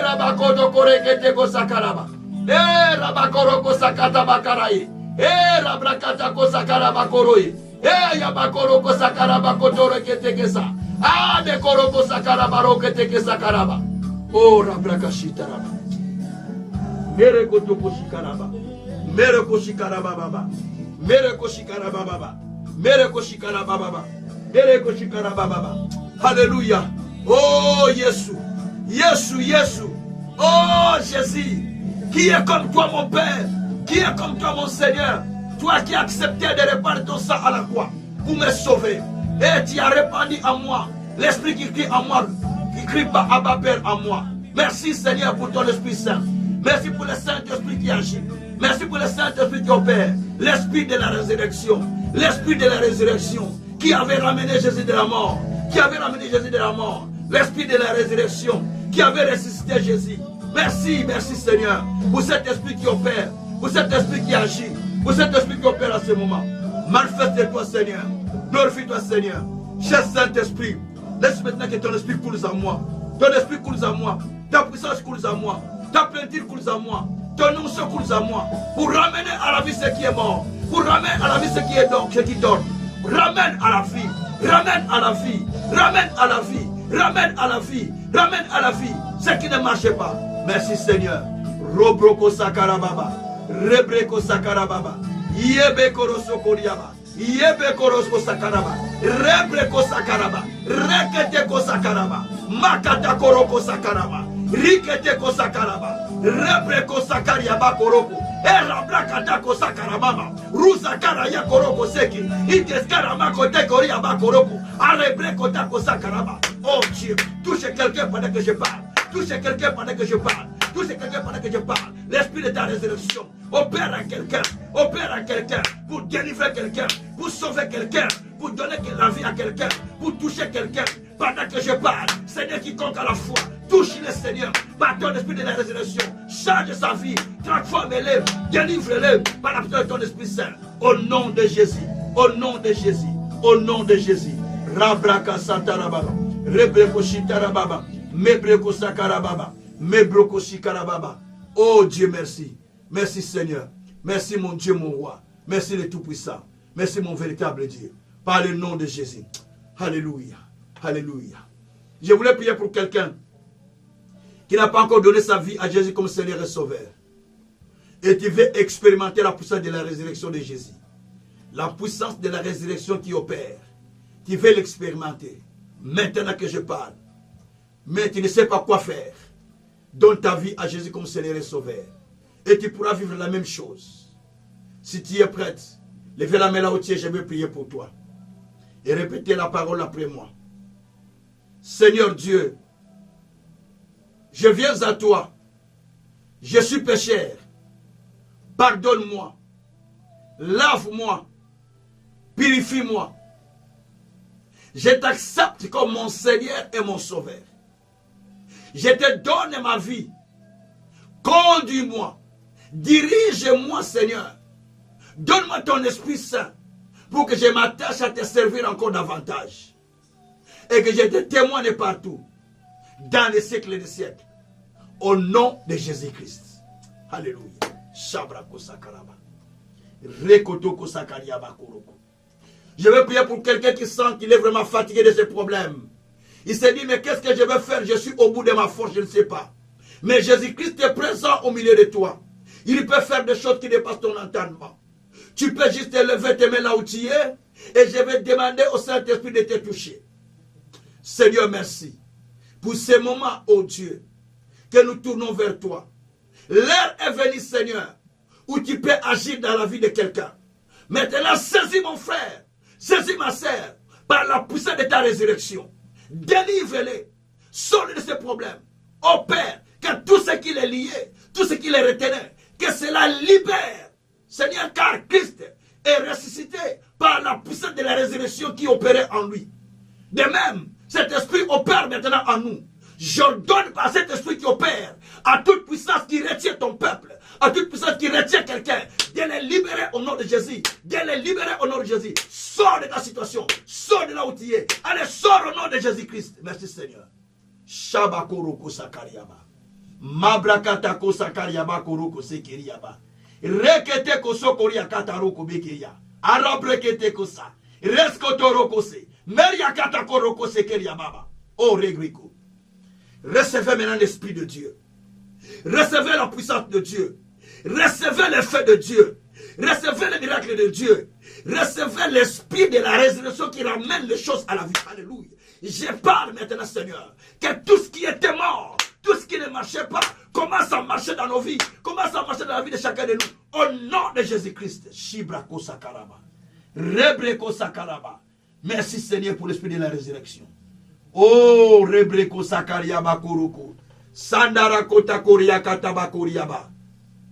A: Rabakodo Koreketeko Sakaraba, Rabakoroko Sakatabakai, Rabrakatako Sakaraba Koroi, Yabakoroko Sakaraba Kotore Ketekesa. Ah, de koroko sakaraba roketeke sakaraba. Oh, rabrakashitaraba. Mere kotoko shikaraba. Mere koshikaraba baba. Mere koshikaraba baba. Mere koshikaraba baba. Mere koshikaraba baba. Alléluia. Oh, Jésus. Yesu, Yesu. Oh Jésus, qui est comme toi mon Père, qui est comme toi mon Seigneur, toi qui as accepté de répandre ton sang à la croix pour me sauver. Et tu as répandu en moi l'Esprit qui crie en moi, qui crie par Abba Père en moi. Merci Seigneur pour ton Esprit Saint. Merci pour le Saint-Esprit qui agit. Merci pour le Saint-Esprit qui opère. L'Esprit de la résurrection. L'Esprit de la résurrection qui avait ramené Jésus de la mort. Qui avait ramené Jésus de la mort. L'Esprit de la résurrection qui avait ressuscité Jésus. Merci, merci Seigneur pour cet Esprit qui opère. Pour cet Esprit qui agit. Pour cet Esprit qui opère à ce moment. Manifeste-toi Seigneur. Glorifie-toi Seigneur. Cher Saint-Esprit, laisse maintenant que ton Esprit coule en moi. Ton Esprit coule en moi. Ta puissance coule en moi. Ta plénitude coule en moi. Ton onction coule en moi. Pour ramener à la vie ce qui est mort. Pour ramener à la vie ce qui est donc, ce qui dort. Ramène à la vie. Ramène à la vie. Ramène à la vie. Ramène à la vie. Ramène à la vie ce qui ne marchait pas. Merci Seigneur. Robroko sakarababa. Rebreko sakarababa. Yebekoro sokoriaba. Yebekoro sakaraba. Rebreko sakaraba. Reketeko sakaraba. Makata koroko sakaraba. Riketeko sakaraba. Rebreko sakariaba koroko. Erabrakatako sakarababa. Rusakara ya koroko seki. Iteskarama kote koriaba koroko. Arebreko tako sakaraba. Oh Dieu, touche quelqu'un pendant que je parle. Touche quelqu'un pendant que je parle. Touche quelqu'un pendant que je parle. L'esprit de ta résurrection opère à quelqu'un. Opère à quelqu'un. Pour délivrer quelqu'un. Pour sauver quelqu'un. Pour donner la vie à quelqu'un. Pour toucher quelqu'un. Pendant que je parle. Seigneur, quiconque à la foi. Touche le Seigneur. Par ton esprit de la résurrection. Change sa vie. Transforme-le. Délivre-le. Par la puissance de ton Esprit Saint. Au nom de Jésus. Au nom de Jésus. Au nom de Jésus. Rabraka Santarababa. Rebreko Shitarababa. Mebreko Sakarababa. Mebroko Shikarababa. Oh Dieu, merci. Merci Seigneur. Merci mon Dieu, mon roi. Merci le Tout-Puissant. Merci mon véritable Dieu. Par le nom de Jésus. Alléluia. Alléluia. Je voulais prier pour quelqu'un qui n'a pas encore donné sa vie à Jésus comme Seigneur et Sauveur. Et tu veux expérimenter la puissance de la résurrection de Jésus. La puissance de la résurrection qui opère. Tu veux l'expérimenter. Maintenant que je parle. Mais tu ne sais pas quoi faire. Donne ta vie à Jésus comme Seigneur et Sauveur. Et tu pourras vivre la même chose. Si tu es prête, lève la main là où tu es, je vais prier pour toi. Et répétez la parole après moi. Seigneur Dieu, je viens à toi. Je suis pécheur. Pardonne-moi. Lave-moi. Purifie-moi. Je t'accepte comme mon Seigneur et mon Sauveur. Je te donne ma vie. Conduis-moi. Dirige-moi, Seigneur. Donne-moi ton Esprit Saint pour que je m'attache à te servir encore davantage. Et que je te témoigne partout. Dans les siècles des siècles. Au nom de Jésus-Christ. Alléluia. Shabrako sakaraba. Rekotoko sakariaba koroko. Je vais prier pour quelqu'un qui sent qu'il est vraiment fatigué de ses problèmes. Il s'est dit, mais qu'est-ce que je vais faire? Je suis au bout de ma force, je ne sais pas. Mais Jésus-Christ est présent au milieu de toi. Il peut faire des choses qui dépassent ton entendement. Tu peux juste te lever tes mains là où tu es. Et je vais demander au Saint-Esprit de te toucher. Seigneur, merci. Pour ces moments, oh Dieu, que nous tournons vers toi. L'heure est venue, Seigneur, où tu peux agir dans la vie de quelqu'un. Maintenant, saisis mon frère. Saisis ma sœur. Par la puissance de ta résurrection. Délivre-les. Sors de ces problèmes. Oh Père, que tout ce qui les liait, tout ce qui les retenait, que cela libère. Seigneur, car Christ est ressuscité par la puissance de la résurrection qui opérait en lui. De même, cet esprit opère maintenant en nous. J'ordonne par cet esprit qui opère à toute puissance qui retient ton peuple, à toute puissance qui retient quelqu'un, de les libérer au nom de Jésus, de les libérer au nom de Jésus. Sors de ta situation, sors de là où tu es. Allez, sors au nom de Jésus-Christ. Merci Seigneur. Shabakoroko sakariaba. Mabrakatako sakariaba koroko sekeriaba. Rekete kosokoria kataroko bekeya. Arabrekete kosa. Reskotoroko se. Meriakata koroko sekeriaba. Oh regriko. Recevez maintenant l'Esprit de Dieu. Recevez la puissance de Dieu. Recevez le feu de Dieu. Recevez le miracle de Dieu. Recevez l'esprit de la résurrection qui ramène les choses à la vie. Alléluia. Je parle maintenant, Seigneur, que tout ce qui était mort, tout ce qui ne marchait pas, commence à marcher dans nos vies, commence à marcher dans la vie de chacun de nous. Au nom de Jésus-Christ. Shibrako Sakaraba. Rebreko Sakaraba. Merci Seigneur pour l'esprit de la résurrection. Oh, Rebreko Sakariaba Kuruku. Sandarakota Koriaka Tabakoriaba.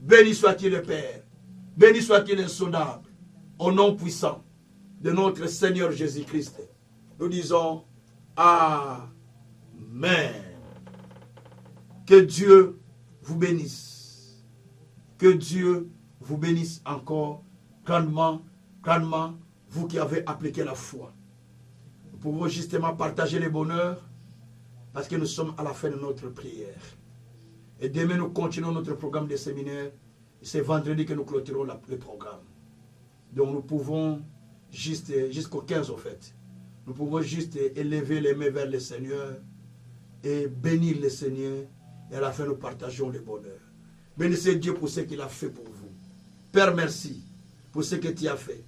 A: Béni soit-il le Père. Béni soit-il insondable. Au nom puissant de notre Seigneur Jésus-Christ. Nous disons Amen. Que Dieu vous bénisse. Que Dieu vous bénisse encore grandement, grandement, vous qui avez appliqué la foi. Nous pouvons justement partager le bonheur parce que nous sommes à la fin de notre prière. Et demain, nous continuons notre programme de séminaire. C'est vendredi que nous clôturons le programme. Donc nous pouvons jusqu'au 15 au fait. Nous pouvons juste élever les mains vers le Seigneur et bénir le Seigneur. Et à la fin, nous partageons le bonheur. Bénissez Dieu pour ce qu'il a fait pour vous. Père, merci pour ce que tu as fait.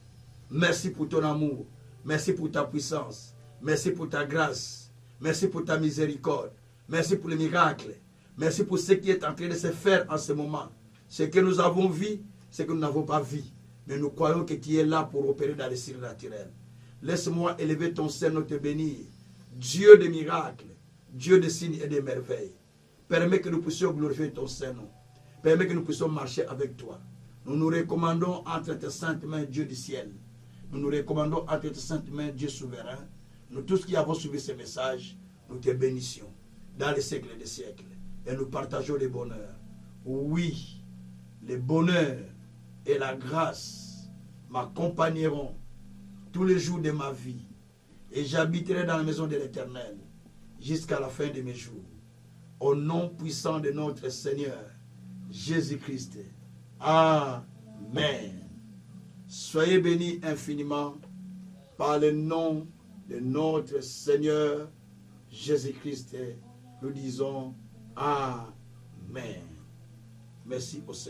A: Merci pour ton amour. Merci pour ta puissance. Merci pour ta grâce. Merci pour ta miséricorde. Merci pour les miracles. Merci pour ce qui est en train de se faire en ce moment. Ce que nous avons vu, ce que nous n'avons pas vu. Mais nous croyons que tu es là pour opérer dans les signes naturels. Laisse-moi élever ton Seigneur, te bénir. Dieu des miracles, Dieu des signes et des merveilles. Permets que nous puissions glorifier ton Seigneur. Permets que nous puissions marcher avec toi. Nous nous recommandons entre tes saintes mains, Dieu du ciel. Nous nous recommandons entre tes saintes mains, Dieu souverain. Nous tous qui avons suivi ce message, nous te bénissions dans les siècles et des siècles. Et nous partageons les bonheurs. Oui, les bonheurs et la grâce m'accompagneront tous les jours de ma vie. Et j'habiterai dans la maison de l'Éternel jusqu'à la fin de mes jours. Au nom puissant de notre Seigneur Jésus-Christ. Amen. Soyez bénis infiniment par le nom de notre Seigneur Jésus-Christ. Nous disons Amen. Merci au Seigneur.